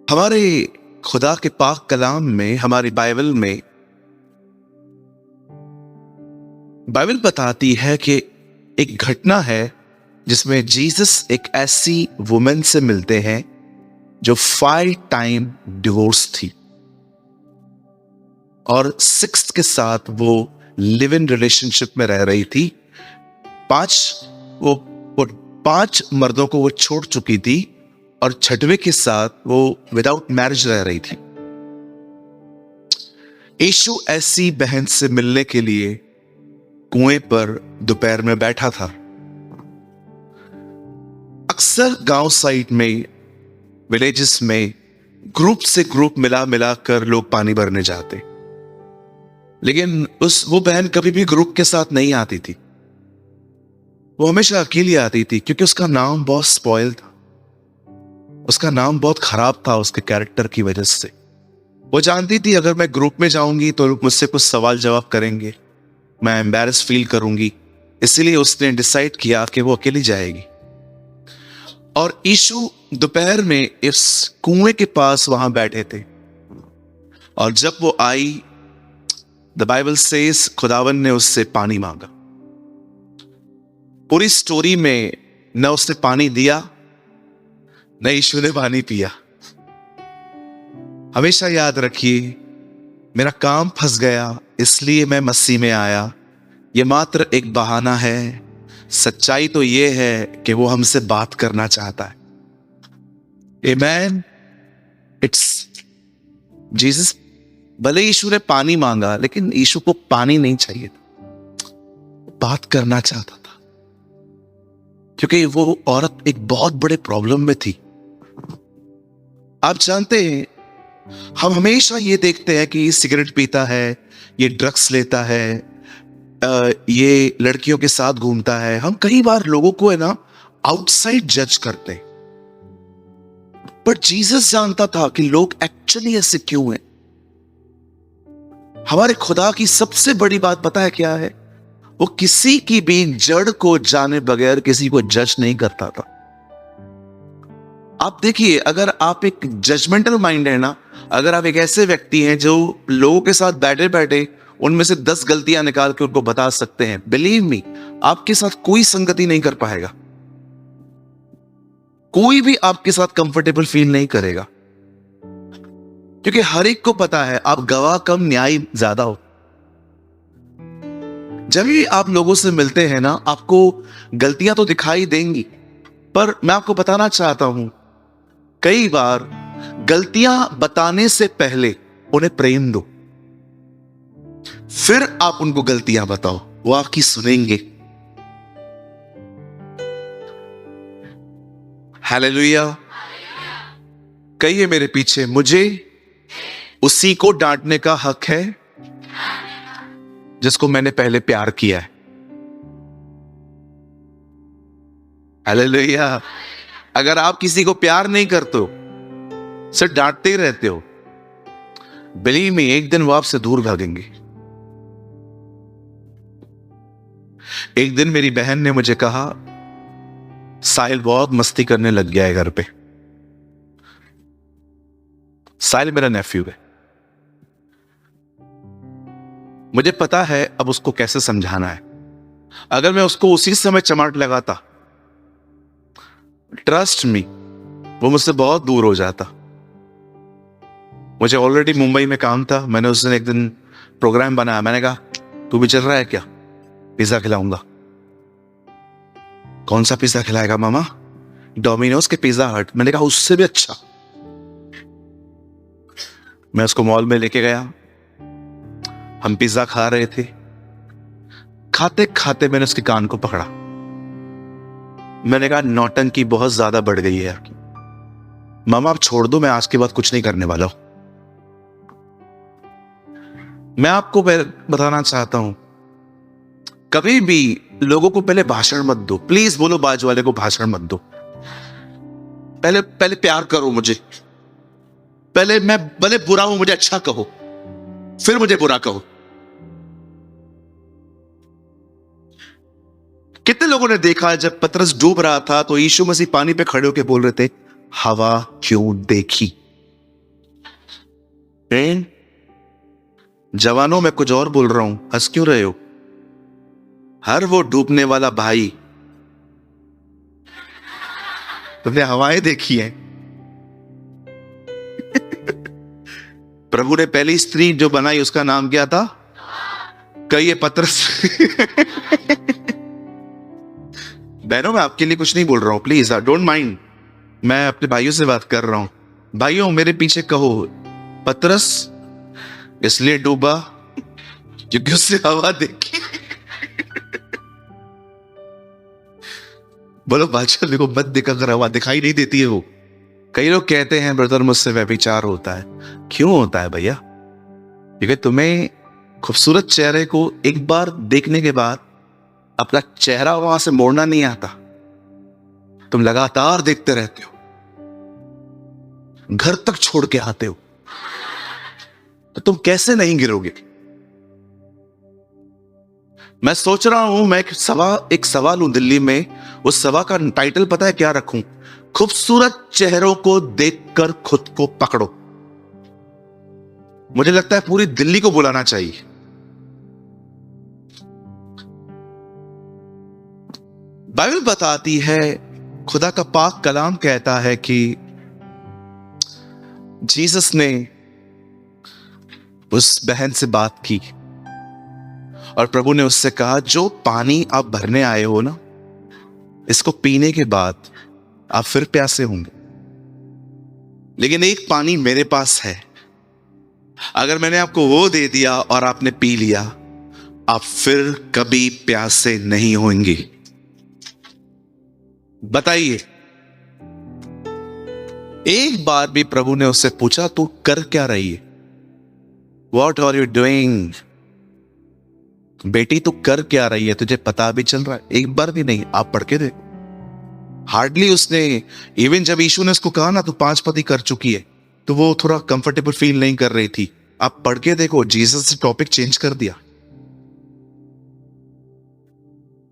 हमारे खुदा के पाक कलाम में, हमारी बाइबल बताती है कि एक घटना है जिसमें जीसस एक ऐसी वुमेन से मिलते हैं जो 5 टाइम डिवोर्स थी और 6th के साथ वो लिव इन रिलेशनशिप में रह रही थी। वो 5 मर्दों को वो छोड़ चुकी थी और 6वें के साथ वो विदाउट मैरिज रह रही थी। यीशु ऐसी बहन से मिलने के लिए कुएं पर दोपहर में बैठा था। अक्सर गांव साइड में, विलेजेस में ग्रुप से ग्रुप मिला कर लोग पानी भरने जाते, लेकिन वो बहन कभी भी ग्रुप के साथ नहीं आती थी। वो हमेशा अकेली आती थी क्योंकि उसका नाम बहुत स्पॉइल था, उसका नाम बहुत खराब था उसके कैरेक्टर की वजह से। वो जानती थी अगर मैं ग्रुप में जाऊंगी तो लोग मुझसे कुछ सवाल जवाब करेंगे, मैं एम्बैरेस फील करूंगी, इसीलिए उसने डिसाइड किया कि वो अकेली जाएगी। और यीशु दोपहर में इस कुएं के पास वहां बैठे थे और जब वो आई, द बाइबल सेज खुदावन ने उससे पानी मांगा। पूरी स्टोरी में न उसने पानी दिया न यीशु ने पानी पिया। हमेशा याद रखिए, मेरा काम फंस गया इसलिए मैं मसीह में आया, यह मात्र एक बहाना है। सच्चाई तो यह है कि वो हमसे बात करना चाहता है। आमेन। It's Jesus. भले यीशु ने पानी मांगा लेकिन यीशु को पानी नहीं चाहिए था, बात करना चाहता था, क्योंकि वो औरत एक बहुत बड़े प्रॉब्लम में थी। आप जानते हैं, हम हमेशा ये देखते हैं कि ये सिगरेट पीता है, ये ड्रग्स लेता है, ये लड़कियों के साथ घूमता है। हम कई बार लोगों को है ना आउटसाइड जज करते हैं, पर जीसस जानता था कि लोग एक्चुअली ऐसे क्यों हैं। हमारे खुदा की सबसे बड़ी बात पता है क्या है? वो किसी की भी जड़ को जाने बगैर किसी को जज नहीं करता था। आप देखिए, अगर आप एक जजमेंटल माइंड है ना, अगर आप एक ऐसे व्यक्ति हैं जो लोगों के साथ बैठे बैठे उनमें से 10 गलतियां निकाल के उनको बता सकते हैं, बिलीव मी, आपके साथ कोई संगति नहीं कर पाएगा, कोई भी आपके साथ कंफर्टेबल फील नहीं करेगा, क्योंकि हर एक को पता है आप गवाह कम न्याय ज्यादा हो। जब भी आप लोगों से मिलते हैं ना, आपको गलतियां तो दिखाई देंगी, पर मैं आपको बताना चाहता हूं, कई बार गलतियां बताने से पहले उन्हें प्रेम दो, फिर आप उनको गलतियां बताओ, वो आपकी सुनेंगे। हालेलुया। कहिए मेरे पीछे, मुझे उसी को डांटने का हक है जिसको मैंने पहले प्यार किया है। हालेलुया। अगर आप किसी को प्यार नहीं करते हो, सिर्फ डांटते ही रहते हो, बिलीव मी, एक दिन वो आपसे दूर भागेंगे। एक दिन मेरी बहन ने मुझे कहा, साहिल बहुत मस्ती करने लग गया है घर पे। साहिल मेरा नेफ्यू है, मुझे पता है अब उसको कैसे समझाना है। अगर मैं उसको उसी समय चमाट लगाता, ट्रस्ट मी, वो मुझसे बहुत दूर हो जाता। मुझे ऑलरेडी मुंबई में काम था। मैंने उस दिन एक दिन प्रोग्राम बनाया, मैंने कहा तू भी चल रहा है क्या, पिज्जा खिलाऊंगा। कौन सा पिज्जा खिलाएगा मामा? डोमिनोज के पिज्जा हट। मैंने कहा उससे भी अच्छा। मैं उसको मॉल में लेके गया, हम पिज्जा खा रहे थे। खाते खाते मैंने उसके कान को पकड़ा, मैंने कहा नौटंकी बहुत ज्यादा बढ़ गई है आपकी, मामा आप छोड़ दो, मैं आज के बाद कुछ नहीं करने वाला हूं। मैं आपको बताना चाहता हूं, कभी भी लोगों को पहले भाषण मत दो। प्लीज बोलो बाजू वाले को भाषण मत दो। पहले प्यार करो मुझे, पहले मैं भले बुरा हूं मुझे अच्छा कहो, फिर मुझे बुरा कहो। कितने लोगों ने देखा जब पतरस डूब रहा था तो यीशु मसीह पानी पे खड़े होकर बोल रहे थे, हवा क्यों देखी। ट्रेन जवानों, मैं कुछ और बोल रहा हूं, हंस क्यों रहे हो? हर वो डूबने वाला भाई, तुमने हवाएं देखी हैं? प्रभु ने पहली स्त्री जो बनाई उसका नाम क्या था? कहिए पतरस। बहनों, मैं आपके लिए कुछ नहीं बोल रहा हूं, प्लीज डोंट माइंड। मैं अपने भाइयों से बात कर रहा हूं। भाइयों, मेरे पीछे कहो, पतरस इसलिए डूबा क्योंकि उससे हवा देखी। बोलो बादशाह, मेरे को मत दिखा कर, हवा दिखाई नहीं देती है वो। कई लोग कहते हैं ब्रदर मुझसे व्यभिचार होता है। क्यों होता है भैया? क्योंकि तुम्हें खूबसूरत चेहरे को एक बार देखने के बाद अपना चेहरा वहां से मोड़ना नहीं आता। तुम लगातार देखते रहते हो, घर तक छोड़ के आते हो, तो तुम कैसे नहीं गिरोगे? मैं सोच रहा हूं, मैं एक सवाल हूं दिल्ली में, उस सवाल का टाइटल पता है क्या रखूं? खूबसूरत चेहरों को देखकर खुद को पकड़ो। मुझे लगता है पूरी दिल्ली को बुलाना चाहिए। बाइबल बताती है, खुदा का पाक कलाम कहता है कि जीसस ने उस बहन से बात की और प्रभु ने उससे कहा, जो पानी आप भरने आए हो ना, इसको पीने के बाद आप फिर प्यासे होंगे, लेकिन एक पानी मेरे पास है, अगर मैंने आपको वो दे दिया और आपने पी लिया, आप फिर कभी प्यासे नहीं होंगे। बताइए, एक बार भी प्रभु ने उससे पूछा, तू कर क्या रही है? What are you doing? बेटी तू कर क्या रही है? तुझे पता भी चल रहा है? एक बार भी नहीं। आप पढ़ के देखो, हार्डली उसने, इवन जब यीशु ने उसको कहा ना तू 5 पति कर चुकी है, तो वो थोड़ा कंफर्टेबल फील नहीं कर रही थी। आप पढ़ के देखो, जीसस ने टॉपिक चेंज कर दिया।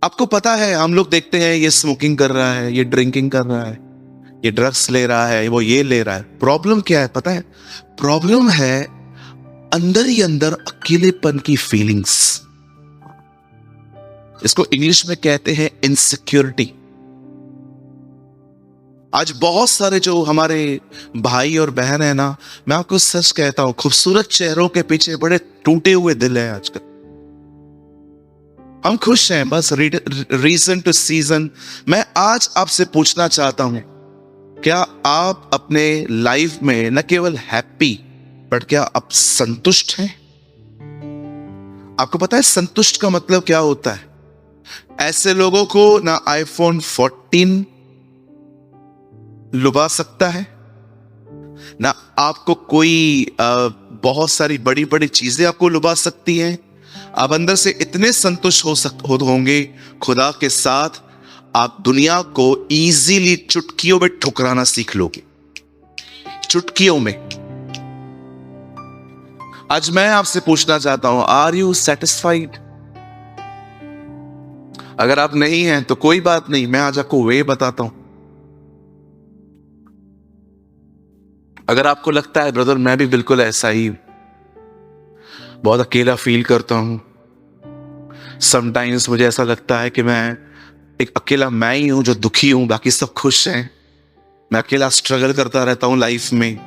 आपको पता है, हम लोग देखते हैं ये स्मोकिंग कर रहा है, ये ड्रिंकिंग कर रहा है, ये ड्रग्स ले रहा है, वो ये ले रहा है। प्रॉब्लम क्या है पता है? प्रॉब्लम है अंदर ही अंदर अकेलेपन की फीलिंग्स। इसको इंग्लिश में कहते हैं इनसिक्योरिटी। आज बहुत सारे जो हमारे भाई और बहन है ना, मैं आपको सच कहता हूं, खूबसूरत चेहरों के पीछे बड़े टूटे हुए दिल हैं आजकल। हम खुश हैं बस रीजन टू सीजन। मैं आज आपसे पूछना चाहता हूं, क्या आप अपने लाइफ में न केवल हैप्पी, बट क्या आप संतुष्ट हैं? आपको पता है संतुष्ट का मतलब क्या होता है? ऐसे लोगों को ना आईफोन 14 लुभा सकता है, ना आपको कोई बहुत सारी बड़ी बड़ी चीजें आपको लुभा सकती हैं। आप अंदर से इतने संतुष्ट होंगे खुदा के साथ, आप दुनिया को इजीली चुटकियों में ठुकराना सीख लोगे। चुटकियों में। आज मैं आपसे पूछना चाहता हूं, आर यू सेटिस्फाइड? अगर आप नहीं हैं तो कोई बात नहीं, मैं आज आपको वे बताता हूं। अगर आपको लगता है ब्रदर मैं भी बिल्कुल ऐसा ही बहुत अकेला फील करता हूं, समटाइम्स मुझे ऐसा लगता है कि मैं एक अकेला मैं ही हूं जो दुखी हूं, बाकी सब खुश हैं, मैं अकेला स्ट्रगल करता रहता हूं लाइफ में,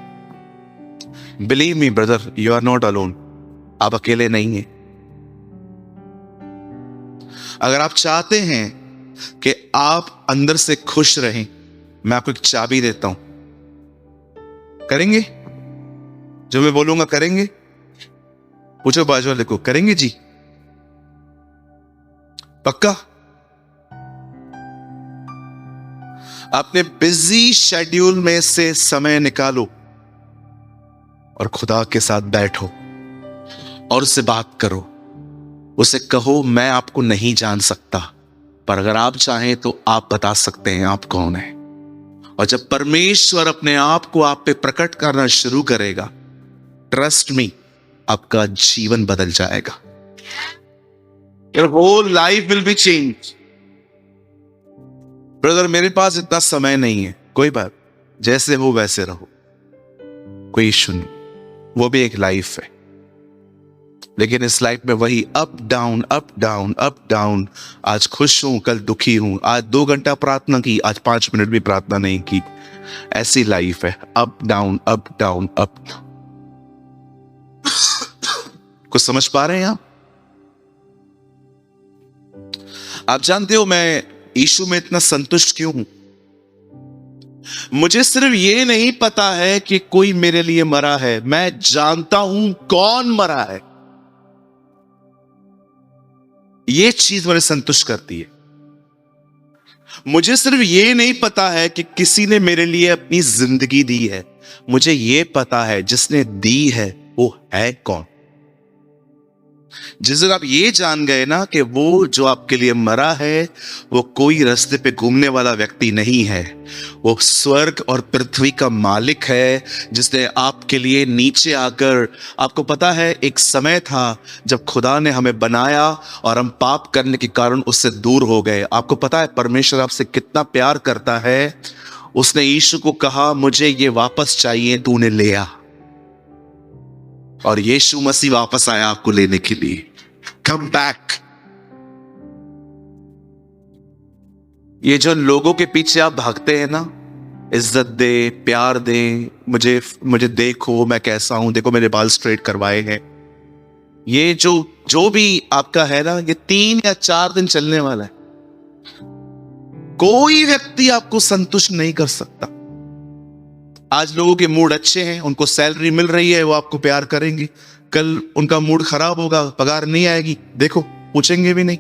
believe me brother, you are not alone. आप अकेले नहीं हैं। अगर आप चाहते हैं कि आप अंदर से खुश रहें, मैं आपको एक चाबी देता हूं। करेंगे जो मैं बोलूंगा? करेंगे? पूछो बाजू वाले को, करेंगे जी? पक्का? अपने बिजी शेड्यूल में से समय निकालो और खुदा के साथ बैठो और उससे बात करो। उसे कहो, मैं आपको नहीं जान सकता, पर अगर आप चाहें तो आप बता सकते हैं आप कौन हैं। और जब परमेश्वर अपने आप को आप पे प्रकट करना शुरू करेगा, ट्रस्ट मी, आपका जीवन बदल जाएगा। Your whole life will be changed. Brother मेरे पास इतना समय नहीं है, कोई बात, जैसे हो वैसे रहो, कोई इशू नहीं। वो भी एक लाइफ है, लेकिन इस लाइफ में वही up down up down up down. आज खुश हूं, कल दुखी हूं, आज 2 घंटा प्रार्थना की, आज 5 मिनट भी प्रार्थना नहीं की। ऐसी लाइफ है, up down up down up. कुछ समझ पा रहे हैं आप जानते हो मैं यीशु में इतना संतुष्ट क्यों हूं? मुझे सिर्फ ये नहीं पता है कि कोई मेरे लिए मरा है, मैं जानता हूं कौन मरा है। ये चीज मुझे संतुष्ट करती है। मुझे सिर्फ ये नहीं पता है कि किसी ने मेरे लिए अपनी जिंदगी दी है, मुझे ये पता है जिसने दी है वो है कौन। जिस दिन आप ये जान गए ना कि वो जो आपके लिए मरा है वो कोई रास्ते पे घूमने वाला व्यक्ति नहीं है, वो स्वर्ग और पृथ्वी का मालिक है, जिसने आपके लिए नीचे आकर, आपको पता है एक समय था जब खुदा ने हमें बनाया और हम पाप करने के कारण उससे दूर हो गए। आपको पता है परमेश्वर आपसे कितना प्यार करता है। उसने यीशु को कहा मुझे ये वापस चाहिए, तूने ले आ। और यीशु मसीह वापस आया आपको लेने के लिए। Come back. ये जो लोगों के पीछे आप भागते हैं ना, इज्जत दे, प्यार दे, मुझे देखो मैं कैसा हूं, देखो मेरे बाल स्ट्रेट करवाए हैं, ये जो भी आपका है ना, ये 3 या 4 दिन चलने वाला है। कोई व्यक्ति आपको संतुष्ट नहीं कर सकता। आज लोगों के मूड अच्छे हैं, उनको सैलरी मिल रही है, वो आपको प्यार करेंगे। कल उनका मूड खराब होगा, पगार नहीं आएगी, देखो पूछेंगे भी नहीं।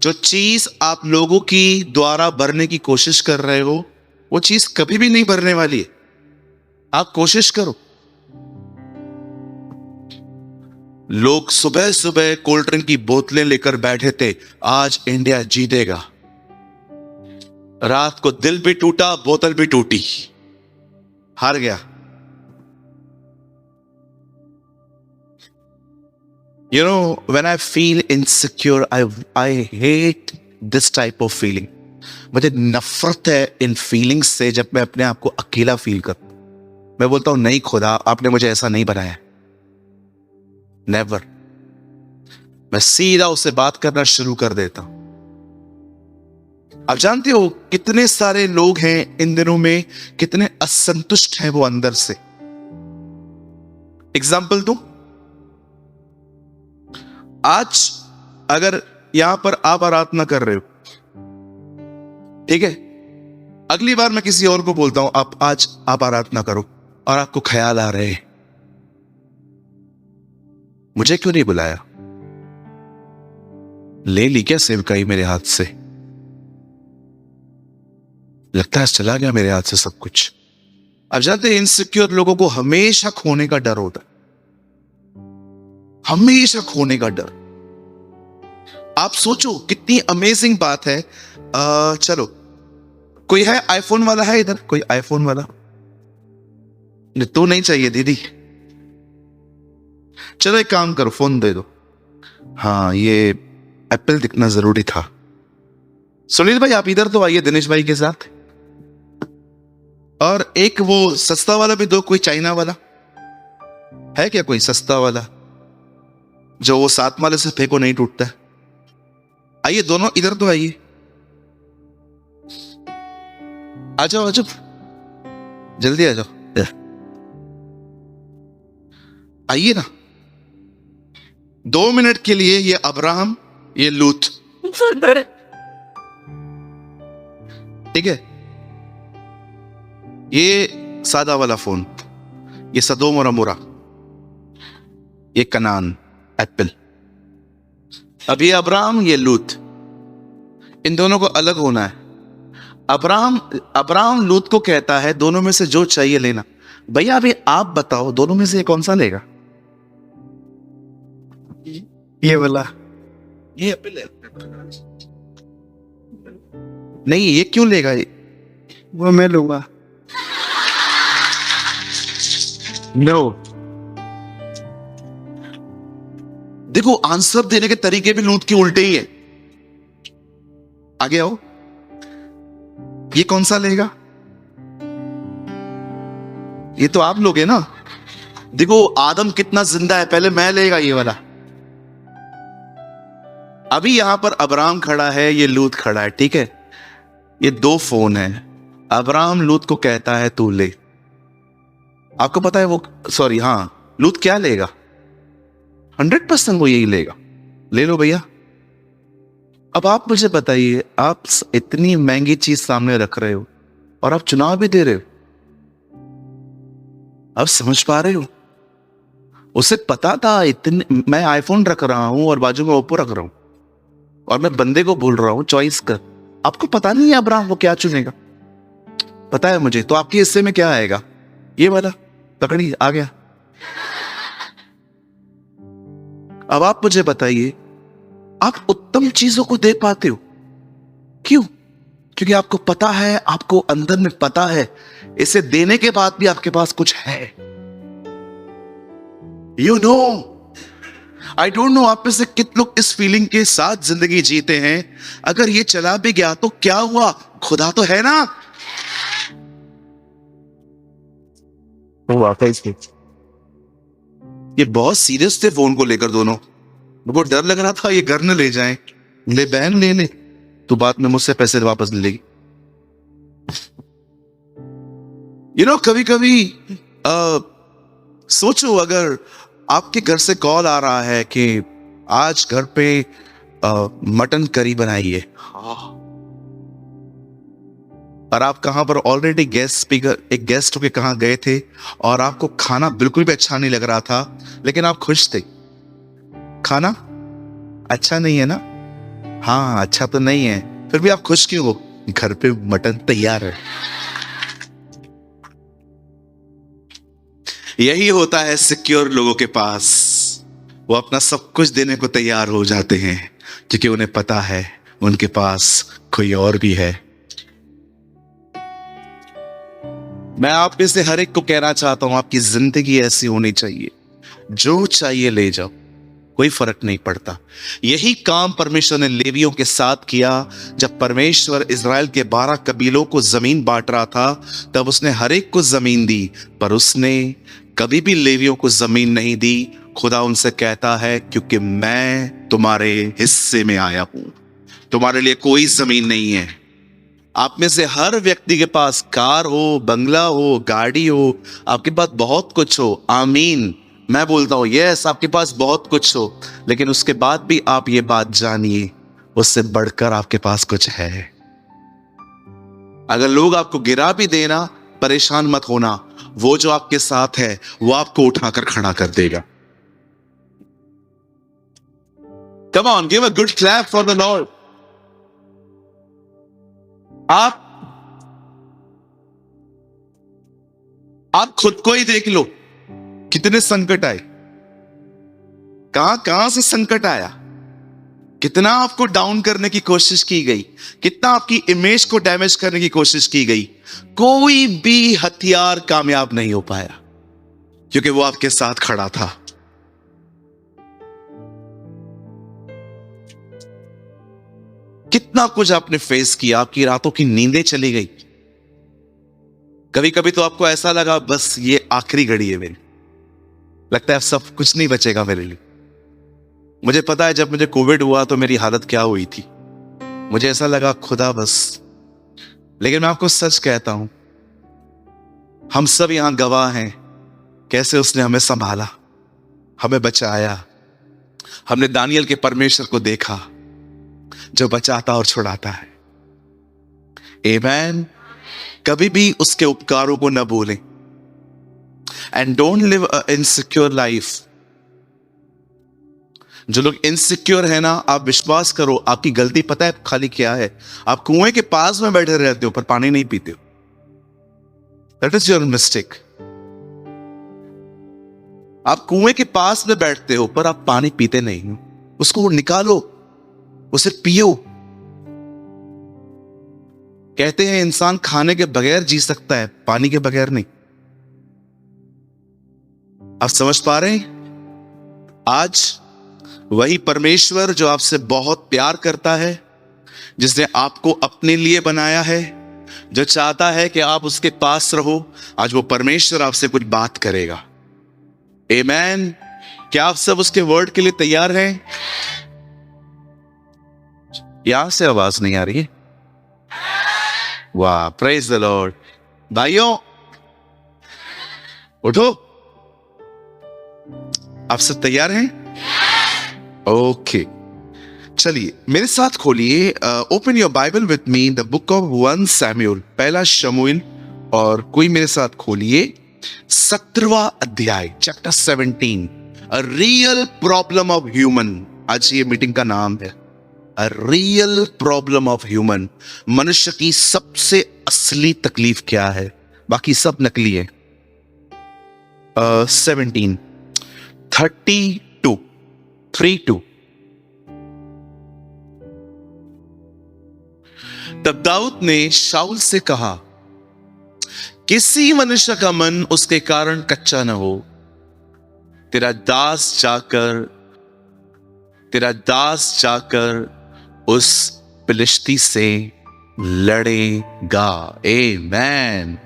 जो चीज आप लोगों की द्वारा भरने की कोशिश कर रहे हो वो चीज कभी भी नहीं भरने वाली है। आप कोशिश करो। लोग सुबह सुबह कोल्ड ड्रिंक की बोतलें लेकर बैठे थे, आज इंडिया जीतेगा। रात को दिल भी टूटा, बोतल भी टूटी, हार गया। You know, when I feel insecure, I hate this type of feeling. मुझे नफरत है इन फीलिंग्स से जब मैं अपने आप को अकेला फील करता हूं। मैं बोलता हूं नहीं खुदा, आपने मुझे ऐसा नहीं बनाया। नेवर। मैं सीधा उससे बात करना शुरू कर देता हूं। आप जानते हो कितने सारे लोग हैं इन दिनों में, कितने असंतुष्ट हैं वो अंदर से। एग्जाम्पल दूं, आज अगर यहां पर आप आराधना कर रहे हो, ठीक है, अगली बार मैं किसी और को बोलता हूं आज आप आराधना करो, और आपको ख्याल आ रहे हैं मुझे क्यों नहीं बुलाया, ले ली क्या सेवकाई मेरे हाथ से, लगता है चला गया मेरे हाथ से सब कुछ। अब जानते हैं इनसिक्योर लोगों को हमेशा खोने का डर होता है, हमेशा खोने का डर। आप सोचो कितनी अमेजिंग बात है। चलो, कोई है आईफोन वाला है इधर? कोई आईफोन वाला? तो नहीं चाहिए दीदी, चलो एक काम करो, फोन दे दो। हाँ, ये एप्पल दिखना जरूरी था। सुनील भाई आप इधर तो आइए दिनेश भाई के साथ। और एक वो सस्ता वाला भी दो, कोई चाइना वाला है क्या? कोई सस्ता वाला जो वो 7 माले से फेंको नहीं टूटता है। आइए दोनों इधर तो आइए, आ जाओ आ जाओ, जल्दी आ जाओ, आइए ना 2 मिनट के लिए। ये अब्राहम, ये लूत, ठीक है। ये सादा वाला फोन, ये सदोम और अमोरा, ये कनान, एप्पल। अब ये अब्राहम, ये लूत, इन दोनों को अलग होना है। अब्राहम लूत को कहता है दोनों में से जो चाहिए लेना। भैया अभी आप बताओ दोनों में से कौन सा लेगा? ये वाला, ये एप्पल है। नहीं, ये क्यों लेगा? वो मैं लूंगा। नो। देखो आंसर देने के तरीके भी लूत के उल्टे ही है। आगे आओ, ये कौन सा लेगा? ये तो आप लोग है ना। देखो आदम कितना जिंदा है, पहले मैं लेगा ये वाला। अभी यहां पर अब्राहम खड़ा है, ये लूत खड़ा है, ठीक है। ये दो फोन है। अब्राहम लूत को कहता है तू ले। आपको पता है वो, सॉरी हाँ, लूत क्या लेगा? 100% वो यही लेगा। ले लो भैया। अब आप मुझे बताइए, आप इतनी महंगी चीज सामने रख रहे हो और आप चुनाव भी दे रहे हो। आप समझ पा रहे हो? उसे पता था इतने, मैं आईफोन रख रहा हूं और बाजू में ओप्पो रख रहा हूं और मैं बंदे को बोल रहा हूं चॉइस कर। आपको पता नहीं है अब्राहम वो क्या चुनेगा? पता है मुझे। तो आपके हिस्से में क्या आएगा? ये वाला पकड़ी आ गया। अब आप मुझे बताइए, आप उत्तम चीजों को दे पाते हो क्यों? क्योंकि आपको पता है, आपको अंदर में पता है इसे देने के बाद भी आपके पास कुछ है। You know, I don't know आप में से कितने लोग इस फीलिंग के साथ जिंदगी जीते हैं। अगर ये चला भी गया तो क्या हुआ, खुदा तो है ना। ये बहुत सीरियस थे फोन को लेकर दोनों। मुझको डर लग रहा था ये घर न ले जाएं। ले बहन ले ले, तू बाद में मुझसे पैसे वापस ले लेगी। कभी कभी सोचो, अगर आपके घर से कॉल आ रहा है कि आज घर पे मटन करी बनाइए, और आप कहां पर ऑलरेडी एक गेस्ट होके कहां गए थे और आपको खाना बिल्कुल भी अच्छा नहीं लग रहा था, लेकिन आप खुश थे। खाना अच्छा नहीं है ना? हाँ, अच्छा तो नहीं है, फिर भी आप खुश क्यों हो? घर पे मटन तैयार है। यही होता है सिक्योर लोगों के पास। वो अपना सब कुछ देने को तैयार हो जाते हैं क्योंकि उन्हें पता है उनके पास कोई और भी है। मैं आप में से हर एक को कहना चाहता हूं, आपकी जिंदगी ऐसी होनी चाहिए, जो चाहिए ले जाओ, कोई फर्क नहीं पड़ता। यही काम परमेश्वर ने लेवियों के साथ किया। जब परमेश्वर इज़राइल के 12 कबीलों को जमीन बांट रहा था, तब उसने हर एक को जमीन दी, पर उसने कभी भी लेवियों को जमीन नहीं दी। खुदा उनसे कहता है, क्योंकि मैं तुम्हारे हिस्से में आया हूं, तुम्हारे लिए कोई जमीन नहीं है। आप में से हर व्यक्ति के पास कार हो, बंगला हो, गाड़ी हो, आपके पास बहुत कुछ हो। आमीन। मैं बोलता हूं यस, आपके पास बहुत कुछ हो, लेकिन उसके बाद भी आप ये बात जानिए, उससे बढ़कर आपके पास कुछ है। अगर लोग आपको गिरा भी देना, परेशान मत होना। वो जो आपके साथ है वो आपको उठाकर खड़ा कर देगा। Come on, give a good clap for the Lord. आप खुद को ही देख लो, कितने संकट आए, कहां कहां से संकट आया, कितना आपको डाउन करने की कोशिश की गई, कितना आपकी इमेज को डैमेज करने की कोशिश की गई। कोई भी हथियार कामयाब नहीं हो पाया क्योंकि वो आपके साथ खड़ा था। कितना कुछ आपने फेस किया, आपकी रातों की नींदें चली गई। कभी कभी तो आपको ऐसा लगा बस ये आखिरी घड़ी है मेरी, लगता है सब कुछ नहीं बचेगा मेरे लिए। मुझे पता है जब मुझे कोविड हुआ तो मेरी हालत क्या हुई थी। मुझे ऐसा लगा खुदा बस। लेकिन मैं आपको सच कहता हूं, हम सब यहां गवाह हैं कैसे उसने हमें संभाला, हमें बचाया। हमने दानियल के परमेश्वर को देखा जो बचाता और छुड़ाता है। आमीन। कभी भी उसके उपकारों को न भूलें। And don't live a insecure life. जो लोग इनसिक्योर है ना, आप विश्वास करो, आपकी गलती पता है खाली क्या है? आप कुएं के पास में बैठे रहते हो पर पानी नहीं पीते हो। That is your mistake. आप कुएं के पास में बैठते हो पर आप पानी पीते नहीं हो। उसको निकालो, उसे पियो। कहते हैं इंसान खाने के बगैर जी सकता है, पानी के बगैर नहीं। आप समझ पा रहे हैं? आज वही परमेश्वर जो आपसे बहुत प्यार करता है, जिसने आपको अपने लिए बनाया है, जो चाहता है कि आप उसके पास रहो, आज वो परमेश्वर आपसे कुछ बात करेगा। आमीन। क्या आप सब उसके वर्ड के लिए तैयार हैं? यहां से आवाज नहीं आ रही है। वाह, प्रेज द लॉर्ड। भाइयों उठो, आप सब तैयार हैं? ओके, चलिए मेरे साथ खोलिए, open your Bible with me the book of 1 Samuel, पहला शमूएल, और कोई मेरे साथ खोलिए 17वां अध्याय, chapter 17, a real problem of human. आज ये मीटिंग का नाम है a real problem of human. मनुष्य की सबसे असली तकलीफ क्या है, बाकी सब नकली है। 17 32 32। तब दाऊद ने शाऊल से कहा, किसी मनुष्य का मन उसके कारण कच्चा न हो। तेरा दास जाकर उस फिलिस्ती से लड़ेगा। आमीन।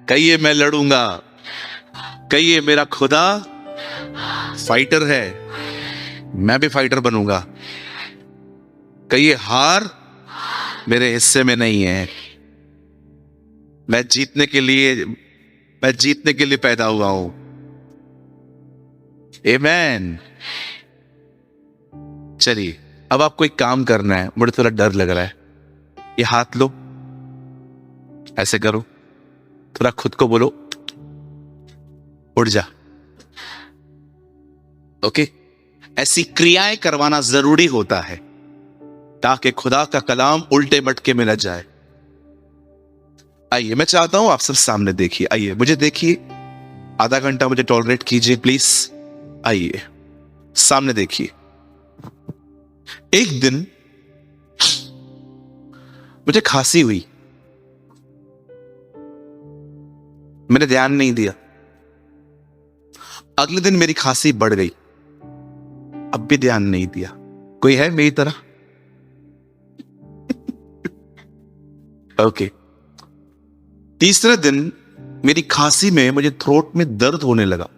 कहिए मैं लड़ूंगा। कहिए मेरा खुदा फाइटर है, मैं भी फाइटर बनूंगा। कहिए हार मेरे हिस्से में नहीं है। मैं जीतने के लिए पैदा हुआ हूं। आमीन। चलिए अब आपको एक काम करना है। मुझे थोड़ा डर लग रहा है। ये हाथ लो, ऐसे करो, थोड़ा खुद को बोलो उठ जा। ओके, ऐसी क्रियाएं करवाना जरूरी होता है ताकि खुदा का कलाम उल्टे मटके में न जाए। आइए, मैं चाहता हूं आप सब सामने देखिए। आइए मुझे देखिए, आधा घंटा मुझे टॉलरेट कीजिए प्लीज। आइए सामने देखिए। एक दिन मुझे खांसी हुई, मैंने ध्यान नहीं दिया। अगले दिन मेरी खांसी बढ़ गई, अब भी ध्यान नहीं दिया। कोई है मेरी तरह? ओके। तीसरे दिन मेरी खांसी में मुझे थ्रोट में दर्द होने लगा,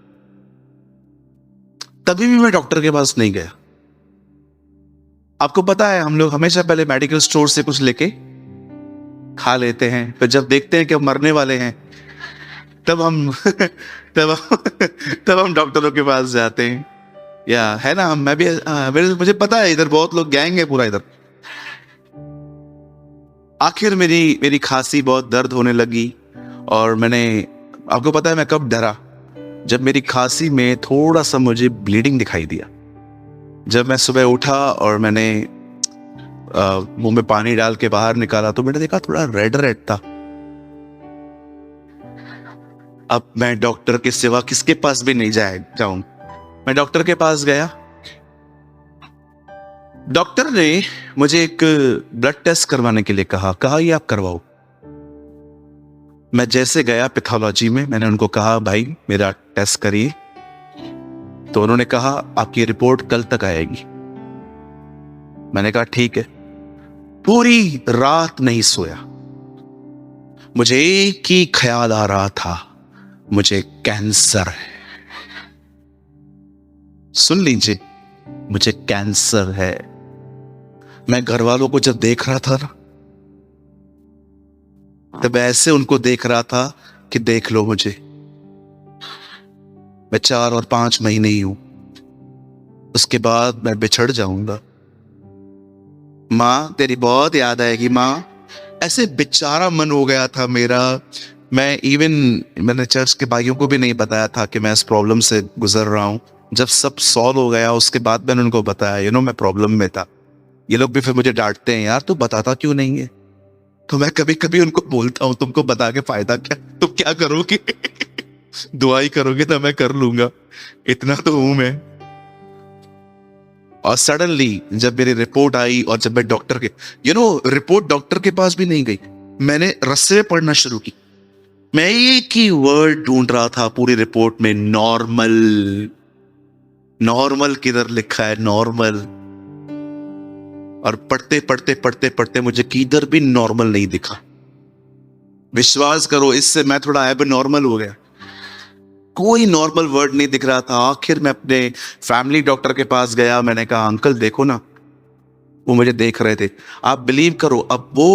तभी भी मैं डॉक्टर के पास नहीं गया। आपको पता है हम लोग हमेशा पहले मेडिकल स्टोर से कुछ लेके खा लेते हैं, फिर जब देखते हैं कि हम मरने वाले हैं तब हम तब हम डॉक्टरों के पास जाते हैं, या है ना? मैं भी मुझे पता है इधर बहुत लोग गैंग है पूरा इधर। आखिर मेरी खांसी बहुत दर्द होने लगी, और आपको पता है मैं कब डरा? जब मेरी खांसी में थोड़ा सा मुझे ब्लीडिंग दिखाई दिया। जब मैं सुबह उठा और मैंने मुंह में पानी डाल के बाहर निकाला तो मैंने देखा थोड़ा रेड रेड था। अब मैं डॉक्टर के सिवा किसके पास भी नहीं जाऊं। मैं डॉक्टर के पास गया। डॉक्टर ने मुझे एक ब्लड टेस्ट करवाने के लिए कहा ये आप करवाओ। मैं जैसे गया पैथोलॉजी में, मैंने उनको कहा भाई मेरा टेस्ट करिए। तो उन्होंने कहा आपकी रिपोर्ट कल तक आएगी। मैंने कहा ठीक है। पूरी रात नहीं सोया, मुझे एक ही ख्याल आ रहा था, मुझे कैंसर है। सुन लीजिए, मुझे कैंसर है। मैं घर वालों को जब देख रहा था ना, तब ऐसे उनको देख रहा था कि देख लो मुझे, मैं 4 और 5 महीने ही हूं, उसके बाद मैं बिछड़ जाऊंगा। माँ तेरी बहुत याद आएगी माँ। ऐसे बेचारा मन हो गया था मेरा। मैंने चर्च के भाइयों को भी नहीं बताया था कि मैं इस प्रॉब्लम से गुजर रहा हूं। जब सब सॉल्व हो गया उसके बाद मैंने उनको बताया, मैं प्रॉब्लम में था। ये लोग भी फिर मुझे डांटते हैं, यार तू बताता क्यों नहीं है? तो मैं कभी कभी उनको बोलता हूं, तुमको बता के फायदा क्या, तुम क्या करोगे? दुआई करोगे तो मैं कर लूंगा, इतना तो हूं मैं। और सडनली जब मेरी रिपोर्ट आई और जब मैं डॉक्टर के रिपोर्ट डॉक्टर के पास भी नहीं गई, मैंने रस्से पढ़ना शुरू की। मैं एक ही वर्ड ढूंढ रहा था पूरी रिपोर्ट में, नॉर्मल। नॉर्मल किधर लिखा है? नॉर्मल। और पढ़ते पढ़ते मुझे किधर भी नॉर्मल नहीं दिखा। विश्वास करो, इससे मैं थोड़ा एब नॉर्मल हो गया। कोई नॉर्मल वर्ड नहीं दिख रहा था। आखिर मैं अपने फैमिली डॉक्टर के पास गया। मैंने कहा अंकल देखो ना। वो मुझे देख रहे थे। आप बिलीव करो, अब वो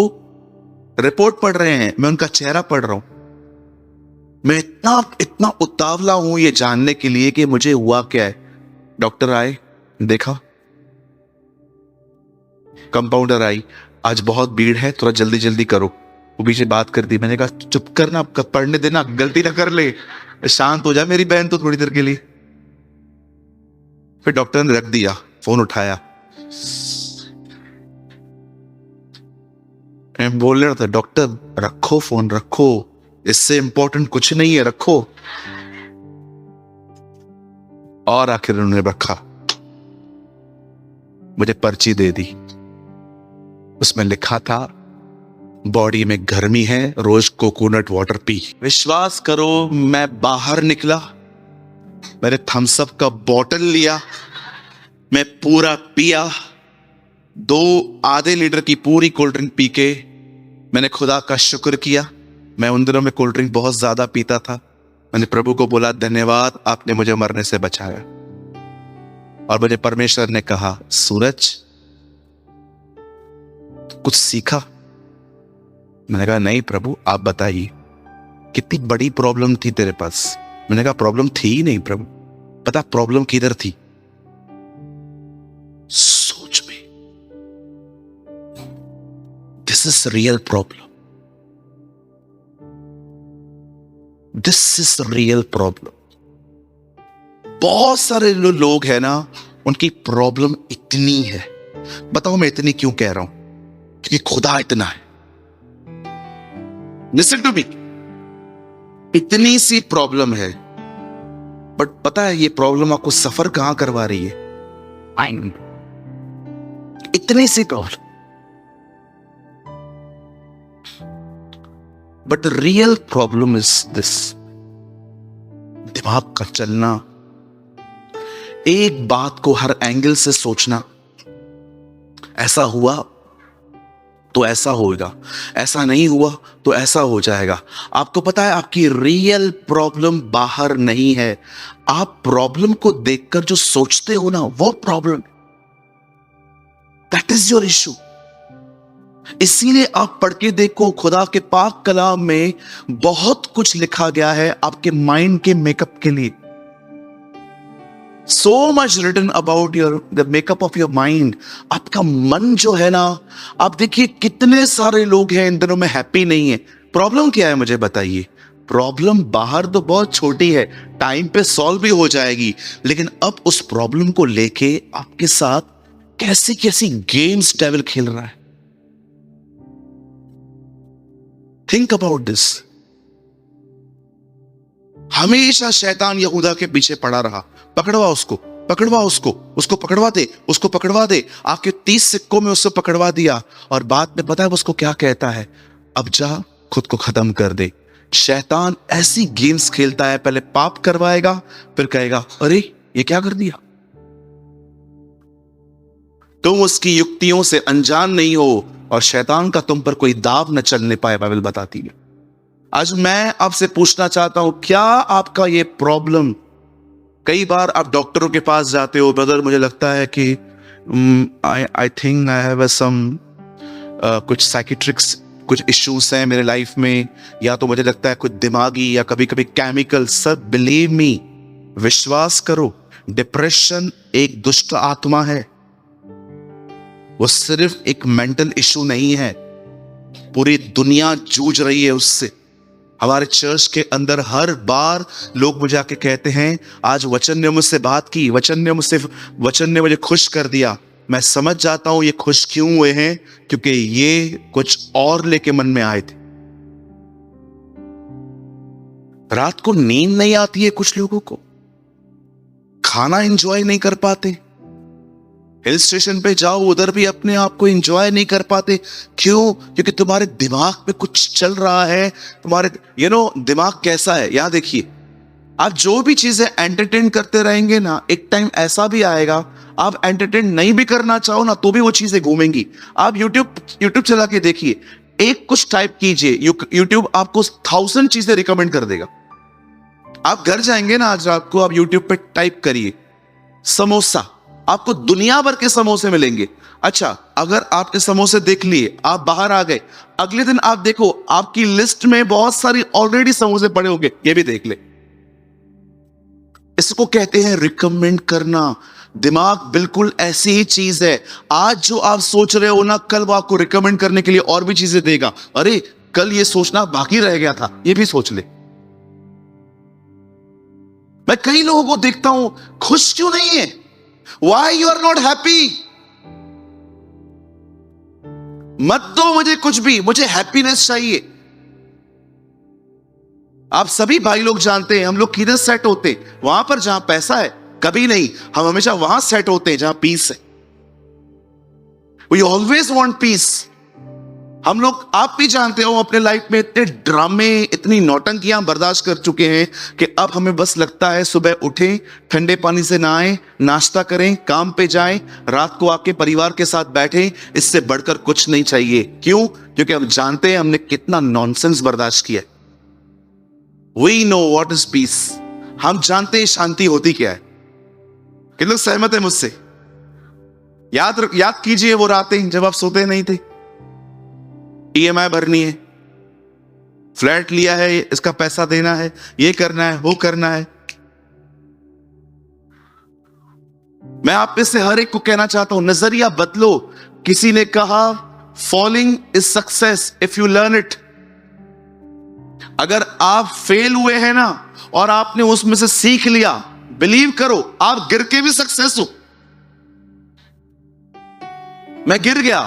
रिपोर्ट पढ़ रहे हैं, मैं उनका चेहरा पढ़ रहा हूं। मैं इतना इतना उतावला हूं ये जानने के लिए कि मुझे हुआ क्या है। डॉक्टर आए, देखा। कंपाउंडर आई, आज बहुत भीड़ है, थोड़ा जल्दी जल्दी करो। वो पीछे बात करती। मैंने कहा चुप करना, पढ़ने देना, गलती ना कर ले, शांत हो जा मेरी बहन तो थोड़ी देर के लिए। फिर डॉक्टर ने रख दिया, फोन उठाया। मैं बोल रहा था डॉक्टर रखो फोन, रखो, इससे इंपॉर्टेंट कुछ नहीं है, रखो। और आखिर उन्होंने रखा। मुझे पर्ची दे दी। उसमें लिखा था बॉडी में गर्मी है, रोज कोकोनट वाटर पी। विश्वास करो, मैं बाहर निकला, मैंने थम्स अप का बोतल लिया, मैं पूरा पिया। 2 आधे लीटर की पूरी कोल्ड ड्रिंक पी के मैंने खुदा का शुक्र किया। मैं उन दिनों में कोल्ड ड्रिंक बहुत ज्यादा पीता था। मैंने प्रभु को बोला धन्यवाद, आपने मुझे मरने से बचाया। और मुझे परमेश्वर ने कहा सूरज कुछ सीखा? मैंने कहा नहीं प्रभु, आप बताइए कितनी बड़ी प्रॉब्लम थी तेरे पास। मैंने कहा प्रॉब्लम थी ही नहीं प्रभु। पता प्रॉब्लम किधर थी? सोच में। This is real problem, this is real problem. बहुत सारे लोग हैं ना, उनकी प्रॉब्लम इतनी है। बताओ मैं इतनी क्यों कह रहा हूं? क्योंकि खुदा इतना है। लिसन टू मी, इतनी सी प्रॉब्लम है, बट पता है ये प्रॉब्लम आपको सफर कहां करवा रही है? इतनी सी problem, but real problem is this. दिमाग का चलना, एक बात को हर एंगल से सोचना। ऐसा हुआ तो ऐसा होगा, ऐसा नहीं हुआ तो ऐसा हो जाएगा। आपको पता है आपकी रियल प्रॉब्लम बाहर नहीं है। आप प्रॉब्लम को देखकर जो सोचते हो ना, वो problem, that is your issue. इसीलिए आप पढ़ के देखो, खुदा के पाक कलाम में बहुत कुछ लिखा गया है आपके माइंड के मेकअप के लिए। So much written about the makeup of your mind। आपका मन जो है ना, आप देखिए कितने सारे लोग हैं इन दिनों में हैप्पी नहीं है। प्रॉब्लम क्या है मुझे बताइए? प्रॉब्लम बाहर तो बहुत छोटी है, टाइम पे सॉल्व भी हो जाएगी, लेकिन अब उस प्रॉब्लम को लेके आपके साथ कैसी कैसी गेम्स डेविल खेल रहा है। Think about this. हमेशा शैतान यहूदा के पीछे पड़ा रहा, पकड़वा उसको, पकड़वा उसको, उसको पकड़वा दे, उसको पकड़वा दे। आपके 30 सिक्कों में उसको पकड़वा दिया, और बाद में पता है उसको क्या कहता है? अब जा खुद को खत्म कर दे। शैतान ऐसी गेम्स खेलता है, पहले पाप करवाएगा, फिर कहेगा अरे ये क्या कर दिया। तुम उसकी युक्तियों से अनजान नहीं हो, और शैतान का तुम पर कोई दाव न चलने पाए, बाइबल बताती है। आज मैं आपसे पूछना चाहता हूं, क्या आपका ये प्रॉब्लम, कई बार आप डॉक्टरों के पास जाते हो, ब्रदर मुझे लगता है कि I think I have some कुछ साइकिट्रिक्स, कुछ इश्यूज हैं मेरे लाइफ में, या तो मुझे लगता है कुछ दिमागी या कभी कभी केमिकल। सर बिलीव मी, विश्वास करो, डिप्रेशन एक दुष्ट आत्मा है। वो सिर्फ एक मेंटल इशू नहीं है, पूरी दुनिया जूझ रही है उससे। हमारे चर्च के अंदर हर बार लोग मुझे आके कहते हैं आज वचन ने मुझसे बात की, वचन ने मुझे खुश कर दिया। मैं समझ जाता हूं ये खुश क्यों हुए हैं, क्योंकि ये कुछ और लेके मन में आए थे। रात को नींद नहीं आती है कुछ लोगों को, खाना एंजॉय नहीं कर पाते, हिल स्टेशन पे जाओ उधर भी अपने आप को एंजॉय नहीं कर पाते। क्यों? क्योंकि तुम्हारे दिमाग पे कुछ चल रहा है। तुम्हारे दिमाग कैसा है, यहां देखिए, आप जो भी चीजें एंटरटेन करते रहेंगे ना, एक टाइम ऐसा भी आएगा आप एंटरटेन नहीं भी करना चाहो ना, तो भी वो चीजें घूमेंगी। आप यूट्यूब चला के देखिए, एक कुछ टाइप कीजिए, यूट्यूब आपको 1000 चीजें रिकमेंड कर देगा। आप घर जाएंगे ना आज रात को, आप यूट्यूब पे टाइप करिए समोसा, आपको दुनिया भर के समोसे मिलेंगे। अच्छा, अगर आपने समोसे देख लिए, आप बाहर आ गए, अगले दिन आप देखो आपकी लिस्ट में बहुत सारी ऑलरेडी समोसे पड़े होंगे, ये भी देख ले। इसको कहते हैं रिकमेंड करना। दिमाग बिल्कुल ऐसी ही चीज है। आज जो आप सोच रहे हो ना, कल वो आपको रिकमेंड करने के लिए और भी चीजें देगा। अरे कल ये सोचना बाकी रह गया था, ये भी सोच ले। मैं कई लोगों को देखता हूं, खुश क्यों नहीं है? Why you are not happy? मत दो मुझे कुछ भी, मुझे हैप्पीनेस चाहिए। आप सभी भाई लोग जानते हैं हम लोग किधर सेट होते? वहां पर जहां पैसा है, कभी नहीं। हम हमेशा वहां सेट होते हैं जहां पीस है। We always want peace. हम लोग, आप भी जानते हो, अपने लाइफ में इतने ड्रामे, इतनी नौटंकियां बर्दाश्त कर चुके हैं कि अब हमें बस लगता है सुबह उठें, ठंडे पानी से नहाएं, नाश्ता करें, काम पे जाएं, रात को आके परिवार के साथ बैठें। इससे बढ़कर कुछ नहीं चाहिए। क्यों? क्योंकि हम जानते हैं हमने कितना नॉनसेंस बर्दाश्त किया है। We know what is peace. हम जानते हैं शांति होती क्या है। कितने लोग सहमत है मुझसे? याद कीजिए वो रातें जब आप सोते नहीं थे। EMI भरनी है, फ्लैट लिया है, इसका पैसा देना है, ये करना है, वो करना है। मैं आप में से हर एक को कहना चाहता हूं, नजरिया बदलो। किसी ने कहा falling is success if you learn it. अगर आप फेल हुए हैं ना और आपने उसमें से सीख लिया, बिलीव करो आप गिर के भी सक्सेस हो। मैं गिर गया